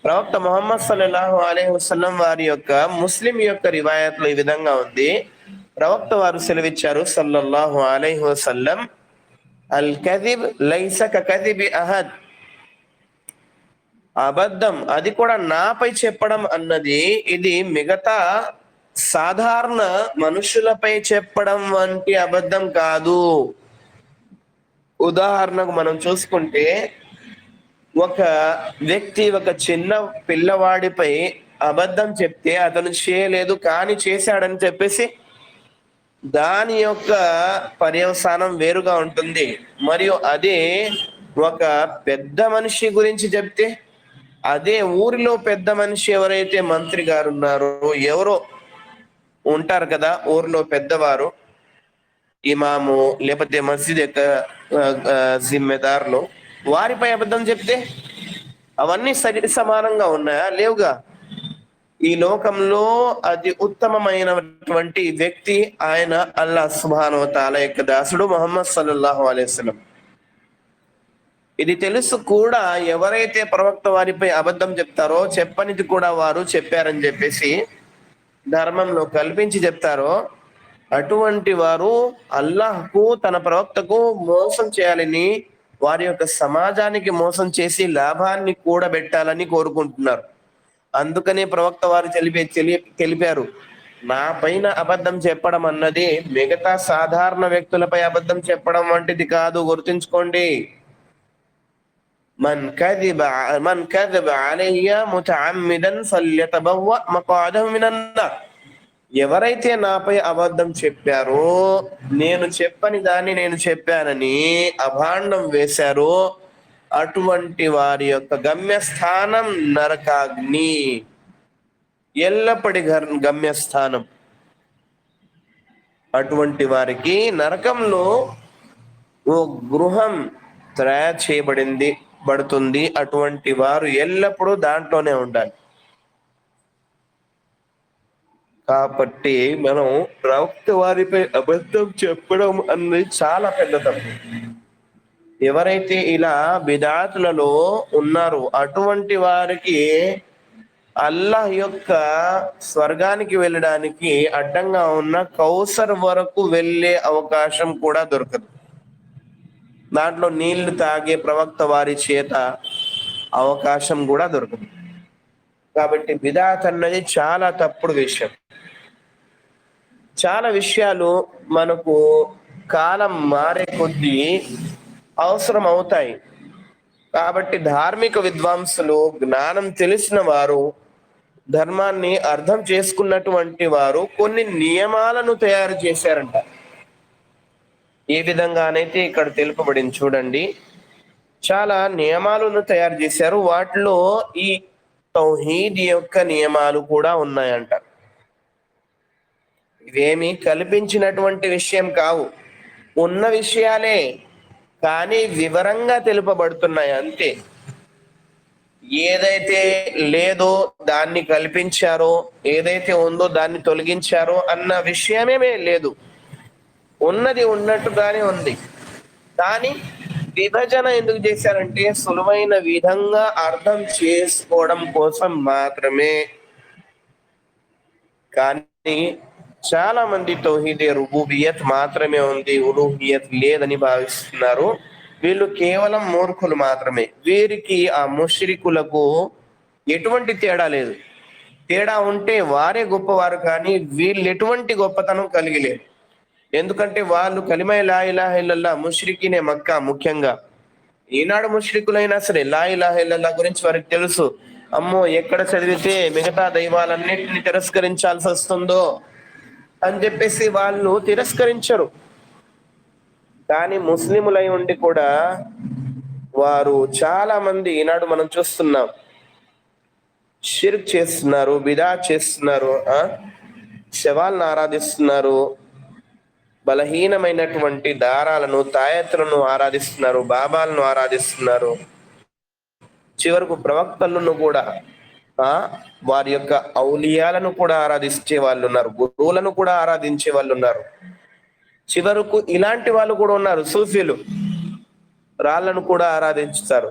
ప్రవక్త ముహమ్మద్ సల్లల్లాహు అలైహి వసల్లం వారి యొక్క ముస్లిం యొక్క రివాయత్లో ఈ విధంగా ఉంది. ప్రవక్త వారు సెలవిచ్చారు సల్లల్లాహు అలైహి వసల్లం, అల్ కదిబ్ లైస కదిబి అహద్, అబద్ధం అది కూడా నాపై చెప్పడం అన్నది ఇది మిగతా సాధారణ మనుషులపై చెప్పడం వంటి అబద్ధం కాదు. ఉదాహరణకు మనం చూసుకుంటే ఒక వ్యక్తి ఒక చిన్న పిల్లవాడిపై అబద్ధం చెప్తే అతను చేయలేదు కానీ చేశాడని చెప్పేసి దాని యొక్క పర్యవసానం వేరుగా ఉంటుంది. మరియు అదే ఒక పెద్ద మనిషి గురించి చెప్తే, అదే ఊరిలో పెద్ద మనిషి ఎవరైతే మంత్రి గారు ఉన్నారో, ఎవరో ఉంటారు కదా ఊరిలో పెద్దవారు, ఇమాము లేకపోతే మస్జిద్ యొక్క జిమ్మెదారులు, వారిపై అబద్ధం చెప్తే అవన్నీ సమానంగా ఉన్నాయా? లేవుగా. ఈ లోకంలో అతి ఉత్తమమైనటువంటి వ్యక్తి ఆయన అల్లాహ్ సుబ్హానహు వ తఆలా యొక్క దాసుడు ముహమ్మద్ సల్లల్లాహు అలైహి వసల్లం. ఇది తెలుసు కూడా ఎవరైతే ప్రవక్త వారిపై అబద్ధం చెప్తారో, చెప్పనిది కూడా వారు చెప్పారని చెప్పేసి ధర్మంలో కల్పించి చెప్తారో, అటువంటి వారు అల్లాహ్కు తన ప్రవక్తకు మోసం చేయాలని వారి యొక్క సమాజానికి మోసం చేసి లాభాన్ని కూడబెట్టాలని కోరుకుంటున్నారు. అందుకనే ప్రవక్త వారు తెలిపారు, నా పైన అబద్ధం చెప్పడం అన్నది మిగతా సాధారణ వ్యక్తులపై అబద్ధం చెప్పడం వంటిది కాదు, గుర్తుంచుకోండి. మన్ కదబ అలయ్య ముతఅమ్మిదన్ ఫల్యతబవ్వ మఖాదహు మినన్ నార్. ఎవరైతే నాపై అబద్ధం చెప్పారో, నేను చెప్పని దాన్ని నేను చెప్పానని అభాండం వేశారో, అటువంటి వారి యొక్క గమ్యస్థానం నరకాగ్ని, ఎల్లప్పటి గమ్యస్థానం. అటువంటి వారికి నరకంలో ఓ గృహం తయారు చేయబడుతుంది. అటువంటి వారు ఎల్లప్పుడూ దాంట్లోనే ఉండాలి. కాబట్టి మనం ప్రవక్త వారిపై అబద్ధం చెప్పడం అన్నది చాలా పెద్ద తప్పు. ఎవరైతే ఇలా బిదాతులలో ఉన్నారో అటువంటి వారికి అల్లాహ్ యొక్క స్వర్గానికి వెళ్ళడానికి అడ్డంగా ఉన్న కౌసర్ వరకు వెళ్ళే అవకాశం కూడా దొరకదు. దాంట్లో నీళ్లు తాగే ప్రవక్త వారి చేత అవకాశం కూడా దొరకదు. కాబట్టి బిదాత్ అన్నది చాలా తప్పుడు విషయం. చాలా విషయాలు మనకు కాలం మారే కొద్దీ అవసరం అవుతాయి. కాబట్టి ధార్మిక విద్వాంసులు, జ్ఞానం తెలిసిన వారు, ధర్మాన్ని అర్థం చేసుకున్నటువంటి వారు కొన్ని నియమాలను తయారు చేశారంట. ఏ విధంగానైతే ఇక్కడ తెలుపబడింది చూడండి. చాలా నియమాలను తయారు చేశారు. వాటిలో ఈ తౌహీద్ యొక్క నియమాలు కూడా ఉన్నాయంట. ఇవేమి కల్పించినటువంటి విషయం కావు, ఉన్న విషయాలే, కానీ వివరంగా తెలుపబడుతున్నాయి అంతే. ఏదైతే లేదో దాన్ని కల్పించారో, ఏదైతే ఉందో దాన్ని తొలగించారో అన్న విషయమే లేదు. ఉన్నది ఉన్నట్టుగానే ఉంది. కానీ విభజన ఎందుకు చేశారంటే సులువైన విధంగా అర్థం చేసుకోవడం కోసం మాత్రమే. కానీ చాలా మంది తౌహీదే రుబూబియత్ మాత్రమే ఉంది, ఉలూహియత్ లేదని భావిస్తున్నారు. వీళ్ళు కేవలం మూర్ఖులు మాత్రమే. వీరికి ఆ ముష్రికులకు ఎటువంటి తేడా లేదు. తేడా ఉంటే వారే గొప్పవారు, కానీ వీళ్ళు ఎటువంటి గొప్పతనం కలిగి లేరు. ఎందుకంటే వాళ్ళు కలిమా లా ఇలాహ ఇల్లల్లాహ్, ముష్రికీనే మక్కా. ముఖ్యంగా ఈనాడు ముష్రికులైనా సరే లా ఇలాహ ఇల్లల్లాహ్ గురించి వారికి తెలుసు. అమ్మో, ఎక్కడ చదివితే మిగతా దైవాలన్నింటినీ తిరస్కరించాల్సి వస్తుందో అని చెప్పేసి వాళ్ళు తిరస్కరించరు. కానీ ముస్లిములై ఉండి కూడా వారు చాలా మంది ఈనాడు మనం చూస్తున్నాం, షిర్క్ చేస్తున్నారు, బిదా చేస్తున్నారు, శవాలను ఆరాధిస్తున్నారు, బలహీనమైనటువంటి దారాలను, తాయత్తులను ఆరాధిస్తున్నారు, బాబాలను ఆరాధిస్తున్నారు. చివరకు ప్రవక్తలను కూడా, వారి యొక్క ఔలియాలను కూడా ఆరాధించే వాళ్ళు ఉన్నారు, గురువులను కూడా ఆరాధించే వాళ్ళు ఉన్నారు. చివరకు ఇలాంటి వాళ్ళు కూడా ఉన్నారు, సూఫీలు. రాళ్లను కూడా ఆరాధిస్తారు,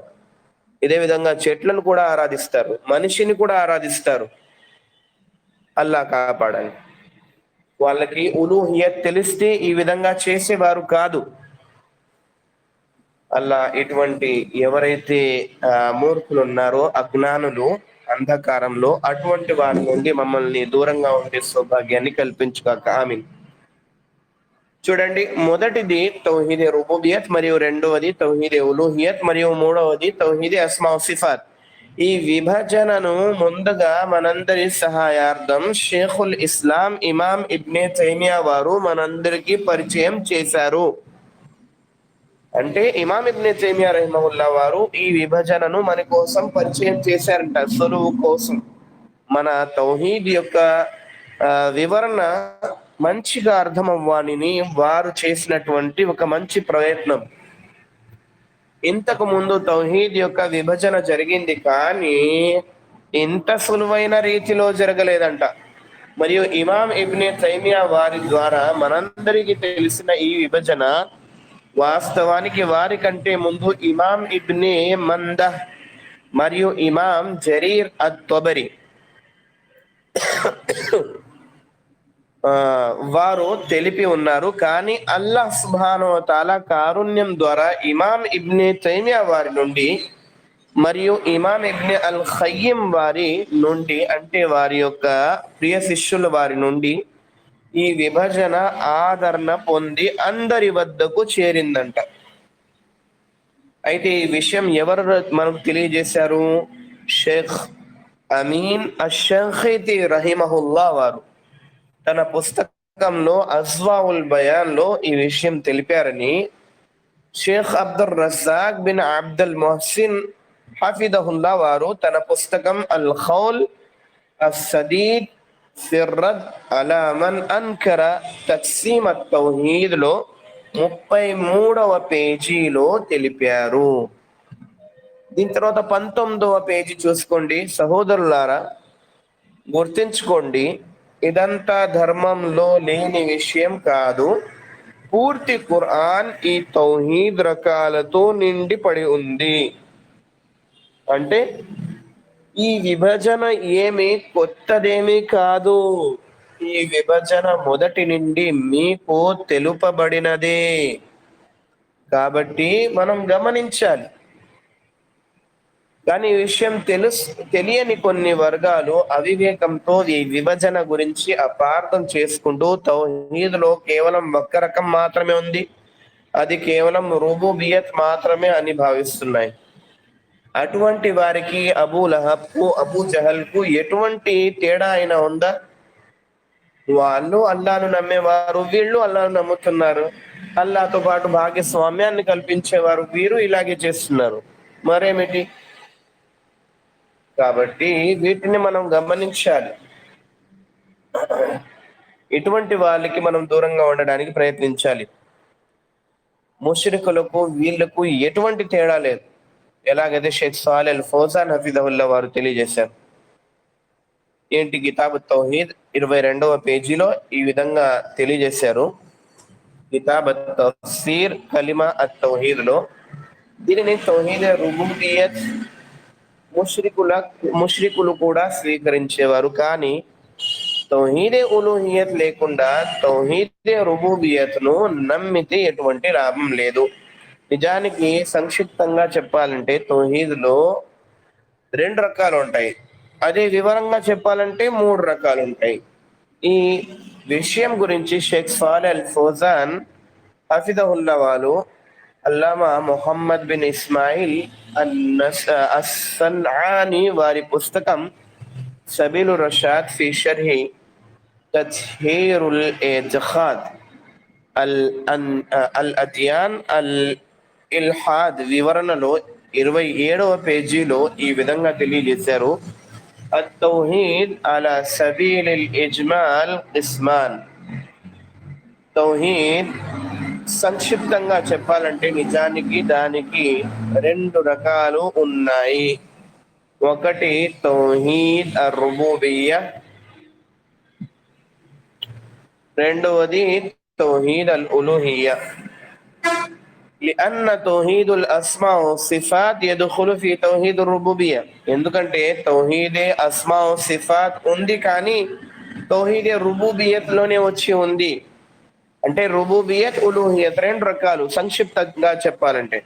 ఇదే విధంగా చెట్లను కూడా ఆరాధిస్తారు, మనిషిని కూడా ఆరాధిస్తారు. అల్లా కాపాడాలి. వాళ్ళకి ఉలూహియత్ తెలిస్తే ఈ విధంగా చేసేవారు కాదు. అల్లా ఇటువంటి ఎవరైతే మూర్ఖులు ఉన్నారో, అజ్ఞానులు, అంధకారంలో, అటువంటి వారి నుండి మమ్మల్ని దూరంగా ఉండే సౌభాగ్యాన్ని కల్పించుగాక. ఆమీన్. చూడండి, మొదటిది తౌహీదే రుబూబియత్, మరియు రెండవది తౌహీదే ఉలూహియత్, మరియు మూడవది తౌహీదే అస్మా సిఫాత్. ఈ విభజనను ముందుగా మనందరి సహాయార్థం షేఖుల్ ఇస్లాం ఇమాం ఇబ్నే తైమియా వారు మనందరికీ పరిచయం చేశారు. అంటే ఇమాం ఇబ్నే తైమియా రహిమహుల్లా వారు ఈ విభజనను మన కోసం పరిచయం చేశారంట, సులువు కోసం. మన తౌహీద్ యొక్క వివరణ మంచిగా అర్థం అవ్వాలని వారు చేసినటువంటి ఒక మంచి ప్రయత్నం. ఇంతకు ముందు తౌహీద్ యొక్క విభజన జరిగింది, కానీ ఇంత సులువైన రీతిలో జరగలేదంట. మరియు ఇమాం ఇబ్నే తైమియా వారి ద్వారా మనందరికీ తెలిసిన ఈ విభజన వాస్తవానికి వారి కంటే ముందు ఇమాం ఇబ్నే మందహ్ మరియు ఇమాం జరీర్ అత్ తబరి వారు తెలిపి ఉన్నారు. కానీ అల్లాహ్ సుబ్హానహు వ తఆలా కారుణ్యం ద్వారా ఇమాం ఇబ్నే తైమియా వారి నుండి మరియు ఇమాం ఇబ్నే అల్ ఖయ్యిం వారి నుండి, అంటే వారి యొక్క ప్రియ శిష్యుల వారి నుండి ఈ విభజన ఆదరణ పొంది అందరి వద్దకు చేరిందంట. అయితే ఈ విషయం ఎవరు మనకు తెలియజేశారు? షేఖ్ అమీన్ అషంఖీతి రహిమహుల్లా వారు తన పుస్తకంలో అజ్వాఉల్ బయాన్ లో ఈ విషయం తెలిపారని షేఖ్ అబ్దుల్ రజాక్ బిన్ అబ్దుల్ మొహసిన్ హఫిదహుల్లా వారు తన పుస్తకం అల్ ఖౌల్ అస్సదీద్ ఫిర్రద్ అలా మన్ అన్కర తక్సీమ్ అత్తౌహీద్ లో 33వ పేజీలో తెలిపారు. దీని తర్వాత 19వ పేజీ చూసుకోండి. సహోదరులారా, గుర్తించుకోండి, ఇదంతా ధర్మంలో లేని విషయం కాదు. పూర్తి ఖురాన్ ఈ తౌహీద్ రకాలతో నిండి పడి ఉంది. అంటే ఈ విభజన ఏమి కొత్తదేమీ కాదు. ఈ విభజన మొదటి నుండి మీకు తెలుపబడినదే. కాబట్టి మనం గమనించాలి. కానీ ఈ విషయం తెలియని కొన్ని వర్గాలు అవివేకంతో ఈ విభజన గురించి అపార్థం చేసుకుంటూ తౌహీద్లో కేవలం ఒక్క రకం మాత్రమే ఉంది, అది కేవలం రుబూబియత్ మాత్రమే అని భావిస్తున్నాయి. అటువంటి వారికి అబూ లహబ్కు, అబూ జహల్కు ఎటువంటి తేడా అయినా ఉందా? వాళ్ళు అల్లాను నమ్మేవారు, వీళ్ళు అల్లాను నమ్ముతున్నారు. అల్లాతో పాటు భాగస్వామ్యాన్ని కల్పించేవారు, వీరు ఇలాగే చేస్తున్నారు. మరేమిటి? కాబట్టి వీటిని మనం గమనించాలి. ఇటువంటి వాళ్ళకి మనం దూరంగా ఉండడానికి ప్రయత్నించాలి. ముష్రికులకు వీళ్లకు ఎటువంటి తేడా లేదు. ఎలాగైతే షేఖ్ సాలిహ్ అల్ ఫౌజాన్ హఫిజహుల్లా వారు తెలియజేశారు. ఏంటి? కితాబ్ తౌహీద్ 22వ పేజీలో ఈ విధంగా తెలియజేశారు. కితాబ్ తఫ్సీర్ కలిమా అత్ తౌహీద్ లో దీనిని తౌహీద్ రుబూబియత్ ముష్రికులు కూడా స్వీకరించేవారు. కానీ తౌహీదే ఉలూహియత్ లేకుండా తౌహీదే రుబూబియత్ను నమ్మితే ఎటువంటి లాభం లేదు. నిజానికి సంక్షిప్తంగా చెప్పాలంటే తౌహీద్లో 2 రకాలు ఉంటాయి. అదే వివరంగా చెప్పాలంటే 3 రకాలు ఉంటాయి. ఈ విషయం గురించి షేఖ్ సాలిహ్ అల్ ఫౌజాన్ హఫిజహుల్లా వాళ్ళు అల్లామా మొహమ్మద్ బిన్ ఇస్మాయిల్ అస్సన్ఆని వారి పుస్తకం సబీలు రషాద్ ఫీ షర్హి తత్హీరుల్ ఇతిఖాద్ అల్ అద్యాన్ అల్ ఇల్హాద్ వివరణలో 27వ పేజీలో ఈ విధంగా తెలియజేశారు. అత్తౌహీద్ అలా సబీలిల్ ఇజ్మాల్ కిస్మాన్. తౌహీద్ సంక్షిప్తంగా చెప్పాలంటే నిజానికి దానికి 2 రకాలు ఉన్నాయి. ఒకటి తౌహీద్ అర్-రుబూబియ్యా, రెండవది తౌహీద్ అల్-ఉలూహియ్యా. లిఅన్న తౌహీదుల్ అస్మా వ సిఫాత్ యద్ఖులు ఫీ తౌహీద్ అర్-రుబూబియ్యా. ఎందుకంటే తౌహీదే అస్మా వ సిఫాత్ ఉంది, కానీ తౌహీదే రుబూబియత్ లోనే వచ్చి ఉంది. అంటే రుబూబియత్, ఉలూహియత్ 2 రకాలు సంక్షిప్తంగా చెప్పాలంటే.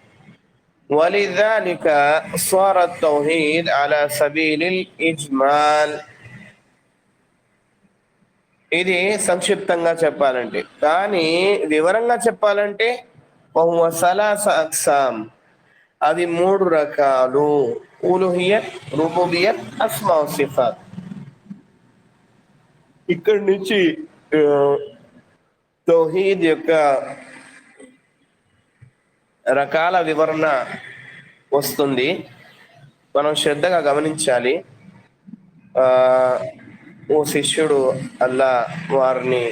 వలిదాలిక స్వర తౌహీద్ అలా సబీలిల్ ఇజ్మాల్. ఇది సంక్షిప్తంగా చెప్పాలంటే. కానీ వివరంగా చెప్పాలంటే వహువ సలాస అక్సామ్. అవి 3 రకాలు: ఉలూహియత్, రుబూబియత్, అస్మా వ సిఫాత్. ఇక్కడి నుంచి తౌహీద్ యొక్క రకాల వివరణ వస్తుంది. మనం శ్రద్ధగా గమనించాలి. ఓ శిష్యుడు అల్లా వారిని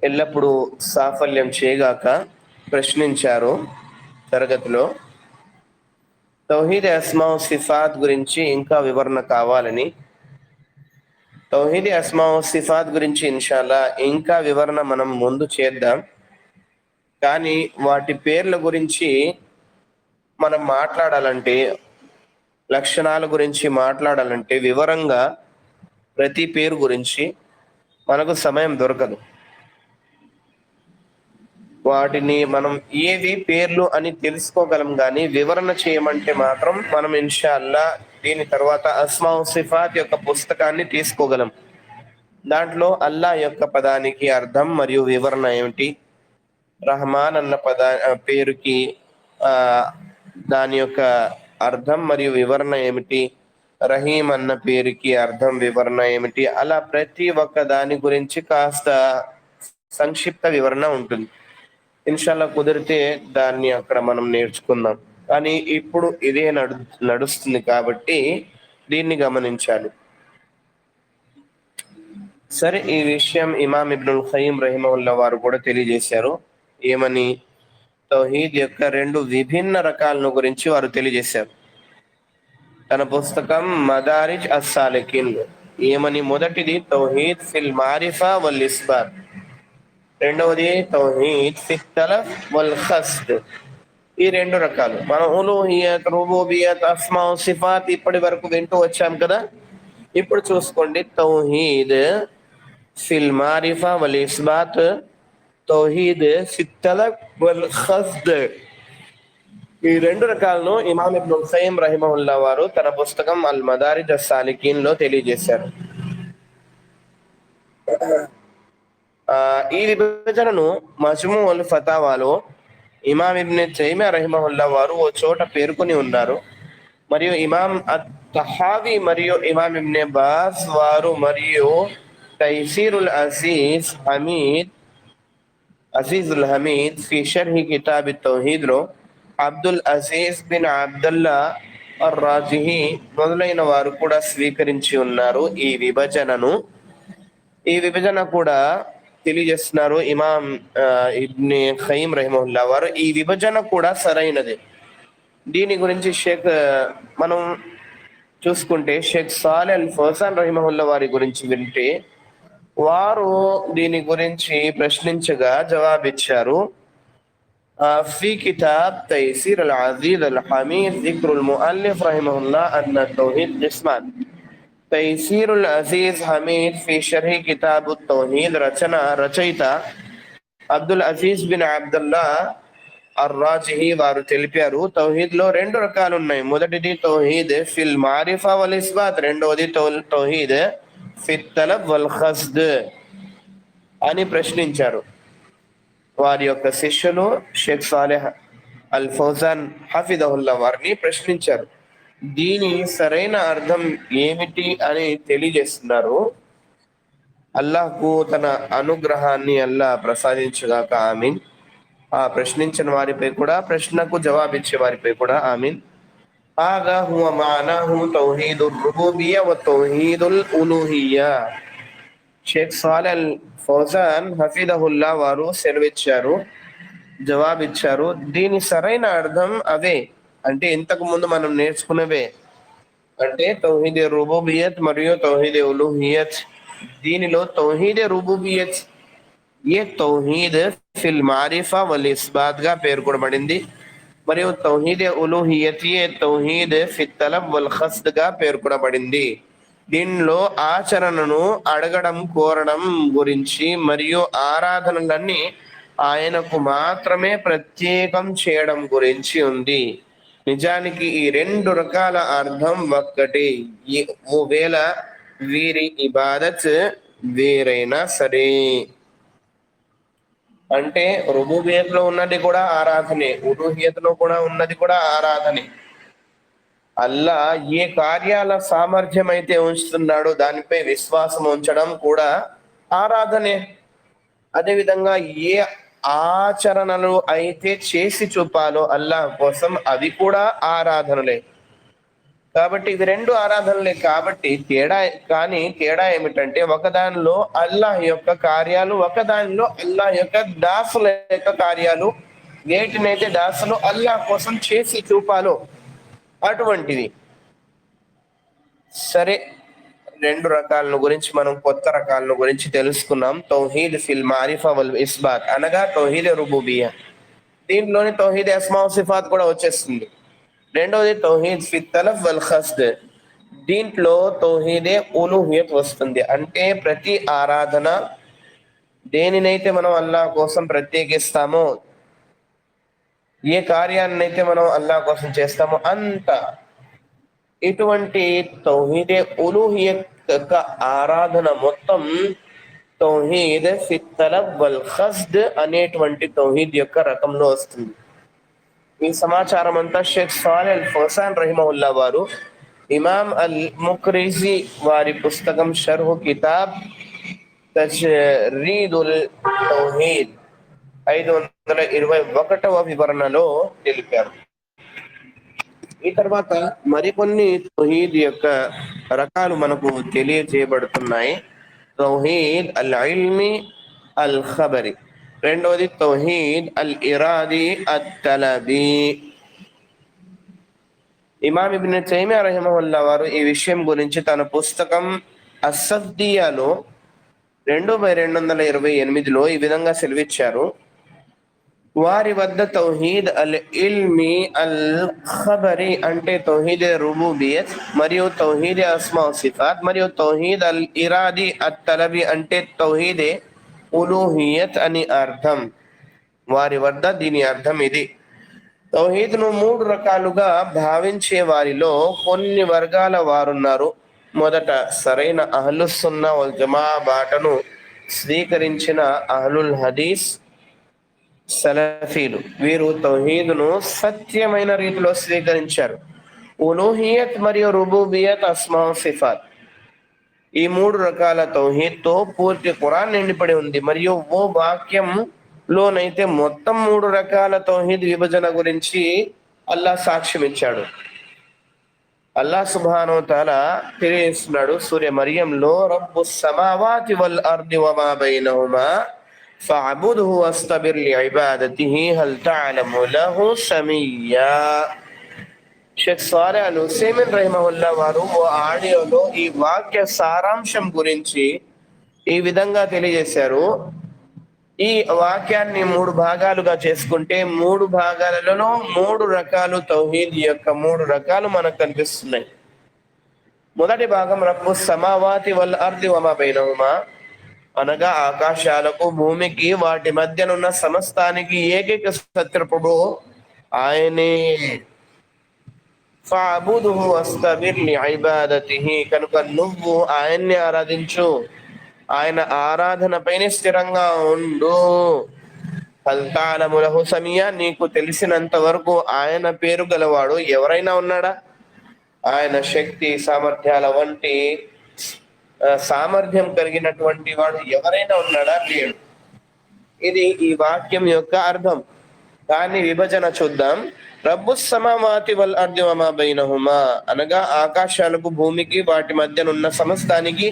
ఎల్లప్పుడూ సాఫల్యం చేయగాక ప్రశ్నించారు తరగతిలో, తౌహీద్ అస్మా సిఫాత్ గురించి ఇంకా వివరణ కావాలని. తౌహీద్ అస్మా సిఫాత్ గురించి ఇన్షాల్లా ఇంకా వివరణ మనం ముందు చేద్దాం. కానీ వాటి పేర్ల గురించి మనం మాట్లాడాలంటే, లక్షణాల గురించి మాట్లాడాలంటే వివరంగా ప్రతి పేరు గురించి మనకు సమయం దొరకదు. వాటిని మనం ఏవి పేర్లు అని తెలుసుకోగలం, కానీ వివరణ చేయమంటే మాత్రం మనం ఇన్షాల్లా దీని తర్వాత అస్మా సిఫాత్ యొక్క పుస్తకాన్ని తీసుకోగలం. దాంట్లో అల్లా యొక్క పదానికి అర్థం మరియు వివరణ ఏమిటి, రహమాన్ అన్న పేరుకి దాని యొక్క అర్థం మరియు వివరణ ఏమిటి, రహీం అన్న పేరుకి అర్థం వివరణ ఏమిటి, అలా ప్రతి ఒక్క దాని గురించి కాస్త సంక్షిప్త వివరణ ఉంటుంది. ఇన్షాల్లా కుదిరితే దాన్ని అక్కడ మనం నేర్చుకుందాం. కానీ ఇప్పుడు ఇదే నడుస్తుంది కాబట్టి దీన్ని గమనించాలి. సరే, ఈ విషయం ఇమాం ఇబ్నుల్ ఖయ్యిమ్ రహిమహుల్లా వారు కూడా తెలియజేశారు. ఏమని? తౌహీద్ యొక్క రెండు విభిన్న రకాలను గురించి వారు తెలియజేశారు తన పుస్తకం మదారిజ్ అస్సాలికిన్. ఏమని? మొదటిది తౌహీద్ ఫిల్ మారిఫా వల్ ఇస్బాత్, రెండవది తౌహీద్ ఫిల్ తలఫ్ వల్ ఖస్ద్. ఈ రెండు రకాలు మనం ఉలూహియత్, రుబూబియత్, అస్మా సిఫాత్ ఇప్పటి వరకు వింటూ వచ్చాం కదా. ఇప్పుడు చూసుకోండి, తౌహీద్ ఫిల్ మారిఫా వల్ ఇస్బాత్, తౌహీద్ ఫిల్ తలఫ్ వల్ ఖస్ద్. ఈ రెండు రకాలను ఇమాం ఇబ్నుల్ ఖయ్యిమ్ రహిమహుల్లా వారు తన పుస్తకం అల్ మదారిజ్ అస్సాలికిన్ లో తెలియజేశారు. ఈ విభజనను మజ్మూఉల్ ఫతావాలో ఇమాం ఇబ్న్ తైమియా రహిమహుల్లా వారు ఓ చోట పేర్కొని ఉన్నారు. మరియు ఇమాం అత్-తహావి మరియు ఇమాం ఇబ్న్ బాజ్ వారు మరియు తైసీరుల్ అజీజుల్ హమీద్ ఫీ షర్హి కితాబ్ తౌహీద్ లో అబ్దుల్ అజీజ్ బిన్ అబ్దుల్లా అర్-రాజిహి మొదలైన వారు కూడా స్వీకరించి ఉన్నారు ఈ విభజనను. ఈ విభజన కూడా తెలియజేస్తున్నారు ఇమాం ఇబ్న్ ఖయ్యిమ్ రహిమహుల్లా వారు. ఈ విభజన కూడా సరైనదే. దీని గురించి మనం చూసుకుంటే షేక్ సాలెహ్ అల్ ఫౌజాన్ రహిమహుల్లా వారి గురించి వింటే, వారు దీని గురించి ప్రశ్నించగా జవాబిచ్చారు. في كتاب تيسير العزيز الحميد ذكر المؤلف رحمه الله أن التوحيد قسمان. تيسير العزيز حميد في شرح كتاب التوحيد రచయిత అబ్దుల్ అజీజ్ బిన్ అబ్దుల్లా అర్-రాజిహి వారు తెలిపారు, తౌహీద్ లో రెండు రకాలు ఉన్నాయి. మొదటిది తౌహీద్ ఫిల్ మారిఫా వల్ ఇస్బాత్, రెండవది తౌహీద్ ఫిల్ తలబ్ వల్ ఖస్ద్ అని ప్రశ్నించారు. వారి యొక్క శిష్యులు షేక్ సాలెహ్ అల్ ఫౌజాన్ హఫిదహుల్లా వారిని ప్రశ్నించారు. దీని సరైన అర్థం ఏమిటి అని తెలియజేస్తున్నారు. అల్లాహ్కు తన అనుగ్రహాన్ని అల్లాహ్ ప్రసాదించుగాక, ఆమీన్. ఆ ప్రశ్నించిన వారిపై కూడా, ప్రశ్నకు జవాబిచ్చే వారిపై కూడా ఆమీన్. ఆగా హువ మానాహు తౌహీదుర్ రుబూబియ్యా వ తౌహీదుల్ ఉలూహియ్యా. షేక్ సాలెహ్ అల్ ఫౌజాన్ హఫిదహుల్లా వారు సెలవిచ్చారు, జవాబిచ్చారు, దీని సరైన అర్థం అవే, అంటే ఇంతకు ముందు మనం నేర్చుకున్నవే, అంటే తౌహీద్ రుబూబియత్ మరియు తౌహీద్ ఉలూహియత్. దీనిలో తౌహీద్ రుబూబియత్ ఏ తౌహీద్ ఫిల్ మారిఫా వల్ ఇస్బాత్ గా పేర్కొనబడింది, మరియు తౌహీద్ ఉలూహియత్ ఏ తౌహీద్ ఫిల్ తలబ్ వల్ ఖస్ద్ గా పేర్కొనబడింది. దీనిలో ఆచరణను అడగడం, కోరడం గురించి మరియు ఆరాధనలన్నీ ఆయనకు మాత్రమే ప్రత్యేకం చేయడం గురించి ఉంది. నిజానికి ఈ రెండు రకాల అర్థం ఒక్కటే, ఒకవేళ వీరి ఇబాదత్ వేరైనా సరే. అంటే రుబూబియత్ లో ఉన్నది కూడా ఆరాధనే, ఉలూహియత్ లో కూడా ఉన్నది కూడా ఆరాధనే. అల్లా ఏ కార్యాల సామర్థ్యం అయితే ఉంచుతున్నాడో దానిపై విశ్వాసం ఉంచడం కూడా ఆరాధనే. అదేవిధంగా ఏ ఆచరణలు అయితే చేసి చూపాలో అల్లాహ్ కోసం అవి కూడా ఆరాధనలే. కాబట్టి ఇవి రెండు ఆరాధనలే. కాబట్టి తేడా ఏమిటంటే, ఒకదానిలో అల్లాహ్ యొక్క కార్యాలు, ఒకదానిలో అల్లాహ్ యొక్క దాసుల యొక్క కార్యాలు, వేటినైతే దాసులు అల్లాహ్ కోసం చేసి చూపాలో అటువంటివి. సరే, రెండు రకాలను గురించి మనం కొత్త రకాలను గురించి తెలుసుకున్నాం. తౌహీద్ ఫిల్ మారిఫా వల్ ఇస్బాత్ అనగా తౌహీద్ రుబూబియ్యా. దీంట్లోని తౌహీద్ అస్మా సిఫాత్ కూడా వచ్చేస్తుంది. రెండవది తౌహీద్ ఫిల్ తలబ్ వల్ ఖస్ద్. దీంట్లో తౌహీదే ఉలూహియత్ వస్తుంది. అంటే ప్రతి ఆరాధన దేనినైతే మనం అల్లాహ్ కోసం ప్రత్యేకిస్తామో, ఏ కార్యాన్నైతే మనం అల్లాహ్ కోసం చేస్తామో అంత ఇటువంటి తౌహీదే ఉలూహియత్ యొక్క ఆరాధన మొత్తం తౌహీద్ ఫి తలబ్ వల్ ఖస్ద్ అనేటువంటి తౌహీద్ యొక్క రకంలో వస్తుంది. ఈ సమాచారం అంతా షేక్ సాలిహ్ అల్ ఫౌజాన్ రహిమహుల్లా వారు ఇమాం అల్ ముక్రిజీ వారి పుస్తకం షర్హు కితాబ్ తజ్రీదుల్ తౌహీద్ 521వ వివరణలో తెలిపారు. ఈ తర్వాత మరికొన్ని తౌహీద్ యొక్క రకాలు మనకు తెలియజేయబడుతున్నాయి. తౌహీద్ అల్ ఇల్మి అల్ ఖబరి, రెండవది తౌహీద్ అల్ ఇరాది అల్ తలబీ. ఇమాం ఇబ్న్ తైమియా రహిమహుల్లా వారు ఈ విషయం గురించి తన పుస్తకం అస్సఫ్దియాలో 2/228లో ఈ విధంగా సెలవిచ్చారు. వారి వద్ద తౌహీద్ అల్ ఇల్మి అల్ ఖబరి అంటే తౌహీద్ రుబూబియత్ మరియు తౌహీద్ అస్మా సిఫాత్ మరియు తౌహీద్ అల్ ఇరాది అత్ తలబి అంటే తౌహీద్ ఉలూహియత్ అని అర్థం. వారి వద్ద దీని అర్థం ఇది. తౌహీద్ను 3 రకాలుగా భావించే వారిలో కొన్ని వర్గాల వారున్నారు. మొదట సరైన అహ్లుస్ సున్నా వల్ జమా బాటను స్వీకరించిన అహ్లుల్ హదీస్ సలఫీలు. వీరు తౌహీదును సత్యమైన రీతిలో స్వీకరించారు. ఉలూహియత్ మరియు రుబూబియత్ అస్మా సిఫాత్ ఈ 3 రకాల తౌహీద్తో పూర్తి ఖురాన్ నిండిపడి ఉంది. మరియు ఓ వాక్యంలోనైతే మొత్తం 3 రకాల తౌహీద్ విభజన గురించి అల్లాహ్ సాక్ష్యం ఇచ్చాడు. అల్లాహ్ సుబ్హానహు వ తఆలా తెలియజేస్తున్నాడు సూర్య మరియంలో, రబ్బుస్ సమావాతి వల్ అర్ది వమా బైనహుమా ఫఅబుద్హు వస్తబిర్ లిఇబాదతిహి హల్ తఅలము లహు సమీయా. షేక్ సాలిహ్ అల్ ఉసైమిన్ రహిమహుల్లా వారు ఓ ఆడియోలో ఈ వాక్య సారాంశం గురించి ఈ విధంగా తెలియజేశారు. ఈ వాక్యాన్ని 3 భాగాలుగా చేసుకుంటే 3 భాగాలలో 3 రకాలు తౌహీద్ యొక్క 3 రకాలు మనకు కనిపిస్తున్నాయి. మొదటి భాగం రబ్బు సమావాతి వల్ అర్ది వమా బైనహుమా అనగా ఆకాశాలకు భూమికి వాటి మధ్యనున్న సమస్తానికి ఏకైక సత్యప్రభు ఆయనే. ఫఅబుదుహు వస్తబిర్ లిఇబాదతిహి కనుక నువ్వు ఆయన్ని ఆరాధించు, ఆయన ఆరాధనపైనే స్థిరంగా ఉండు. హల్ తఅలము లహు సమీయా నీకు తెలిసినంత వరకు ఆయన పేరు గలవాడు ఎవరైనా ఉన్నాడా? ఆయన శక్తి సామర్థ్యాల వంటి సామర్థ్యం కలిగినటువంటి వాడు ఎవరైనా ఉన్నాడా? లేడు. ఇది ఈ వాక్యం యొక్క అర్థం. దాని విభజన చూద్దాం. రబ్బుస్ సమావాతి వల్ అర్ది వమా బైనహుమా అనగా ఆకాశాలకు భూమికి వాటి మధ్యనున్న సమస్తానికి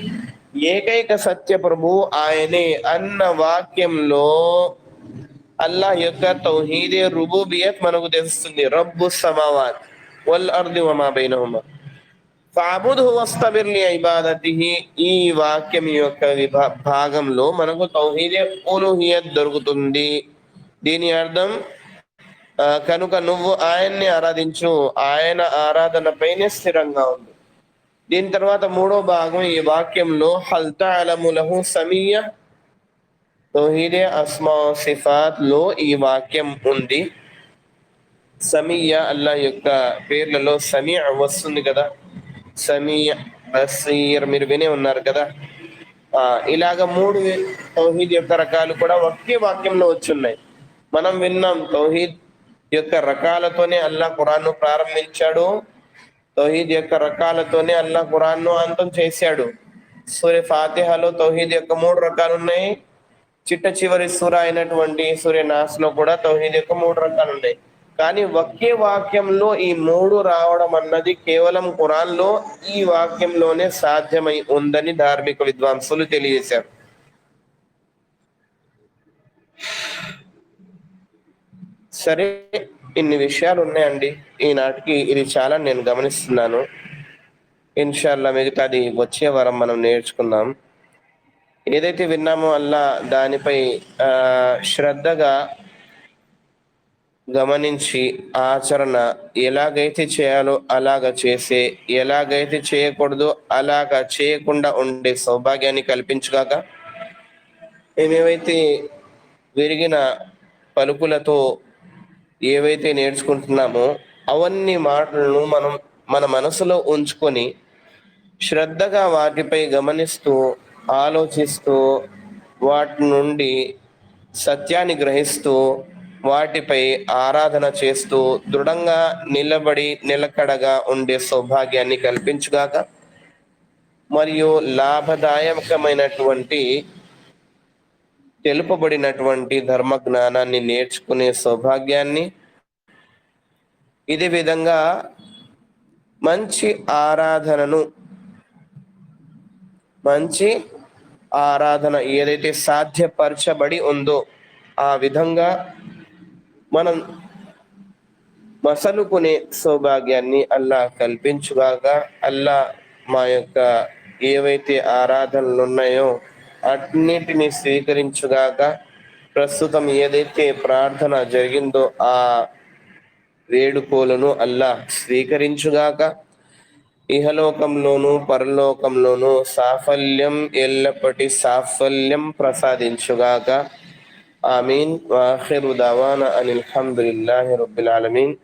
ఏకైక సత్య ప్రభు ఆయనే అన్న వాక్యంలో అల్లాహ్ యొక్క తౌహీదే రుబూబియత్ మనకు తెలుస్తుంది. రబ్బుస్ సమావాత్ వల్ అర్ది వమా బైనహుమా ఫఅబుద్హు వస్తబిర్ లిఇబాదతిహి ఈ వాక్యం యొక్క భాగంలో మనకు తౌహీదే ఉలూహియత్ దొరుకుతుంది. దీని అర్థం కనుక నువ్వు ఆయన్ని ఆరాధించు, ఆయన ఆరాధనపైనే స్థిరంగా ఉంది. దీని తర్వాత 3వ భాగం ఈ వాక్యంలో హల్ తఅలము లహు సమీయా తౌహీదే అస్మా సిఫాత్ లో ఈ వాక్యం ఉంది. సమీయా అల్లాహ్ యొక్క పేర్లలో సమీ వస్తుంది కదా, సమీ బసీర్ మీరు వినే ఉన్నారు కదా. ఇలాగ 3 తౌహీద్ యొక్క రకాలు కూడా ఒకే వాక్యంలో వచ్చున్నాయి. మనం విన్నాం తౌహీద్ యొక్క రకాలతోనే అల్లాహ్ ఖురాన్ను ప్రారంభించాడు, తౌహీద్ యొక్క రకాలతోనే అల్లాహ్ ఖురాన్ను అంతం చేశాడు. సూర్య ఫాతిహాలో తౌహీద్ యొక్క 3 రకాలు ఉన్నాయి. చిట్ట చివరి సూర అయినటువంటి సూర్య నాస్ లో కూడా తౌహీద్ యొక్క 3 రకాలు ఉన్నాయి. కానీ ఒకే వాక్యంలో ఈ 3 రావడం అన్నది కేవలం ఖురాన్ లో ఈ వాక్యంలోనే సాధ్యమై ఉందని ధార్మిక విద్వాంసులు తెలియజేశారు. సరే, ఇన్ని విషయాలు ఉన్నాయండి ఈనాటికి. ఇది చాలా నేను గమనిస్తున్నాను. ఇన్షాల్లా మిగతాది వచ్చే వారం మనం నేర్చుకుందాం. ఏదైతే విన్నామో అల్లా దానిపై శ్రద్ధగా గమనించి ఆచరణ ఎలాగైతే చేయాలో అలాగ చేసే, ఎలాగైతే చేయకూడదో అలాగ చేయకుండా ఉండే సౌభాగ్యాన్ని కల్పించుగాక. మేమేవైతే విరిగిన పలుకులతో ఏవైతే నేర్చుకుంటున్నామో అవన్నీ మాటలను మనం మన మనసులో ఉంచుకొని శ్రద్ధగా వాటిపై గమనిస్తూ ఆలోచిస్తూ వాటి నుండి సత్యాన్ని గ్రహిస్తూ వాటిపై ఆరాధన చేస్తూ దృఢంగా నిలబడి నిలకడగా ఉండే సౌభాగ్యాన్ని కల్పించుగాక. మరియు లాభదాయకమైనటువంటి తెలుపబడినటువంటి ధర్మ జ్ఞానాన్ని నేర్చుకునే సౌభాగ్యాన్ని, ఇదే విధంగా మంచి ఆరాధన ఏదైతే సాధ్యపరచబడి ఉందో ఆ విధంగా మనం మసలుకునే సౌభాగ్యాన్ని అల్లా కల్పించుగాక. అల్లా మా యొక్క ఏవైతే ఆరాధనలు ఉన్నాయో అన్నిటిని స్వీకరించుగాక. ప్రస్తుతం ఏదైతే ప్రార్థన జరిగిందో ఆ వేడుకోలను అల్లా స్వీకరించుగాక. ఇహలోకంలోను పరలోకంలోను సాఫల్యం, ఎల్లప్పటి సాఫల్యం ప్రసాదించుగాక. ఆమీన్. వాఖిరు దావానా అనిల్ హమ్దులిల్లాహి రబ్బిల్ ఆలమీన్.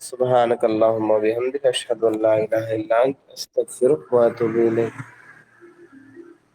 సుబ్హానకల్లాహుమ్మ వబిహమ్దిక అష్హదు అన్ లా ఇలాహా ఇల్లా అంత అస్తగ్ఫిరుక వఅతూబు ఇలైక్.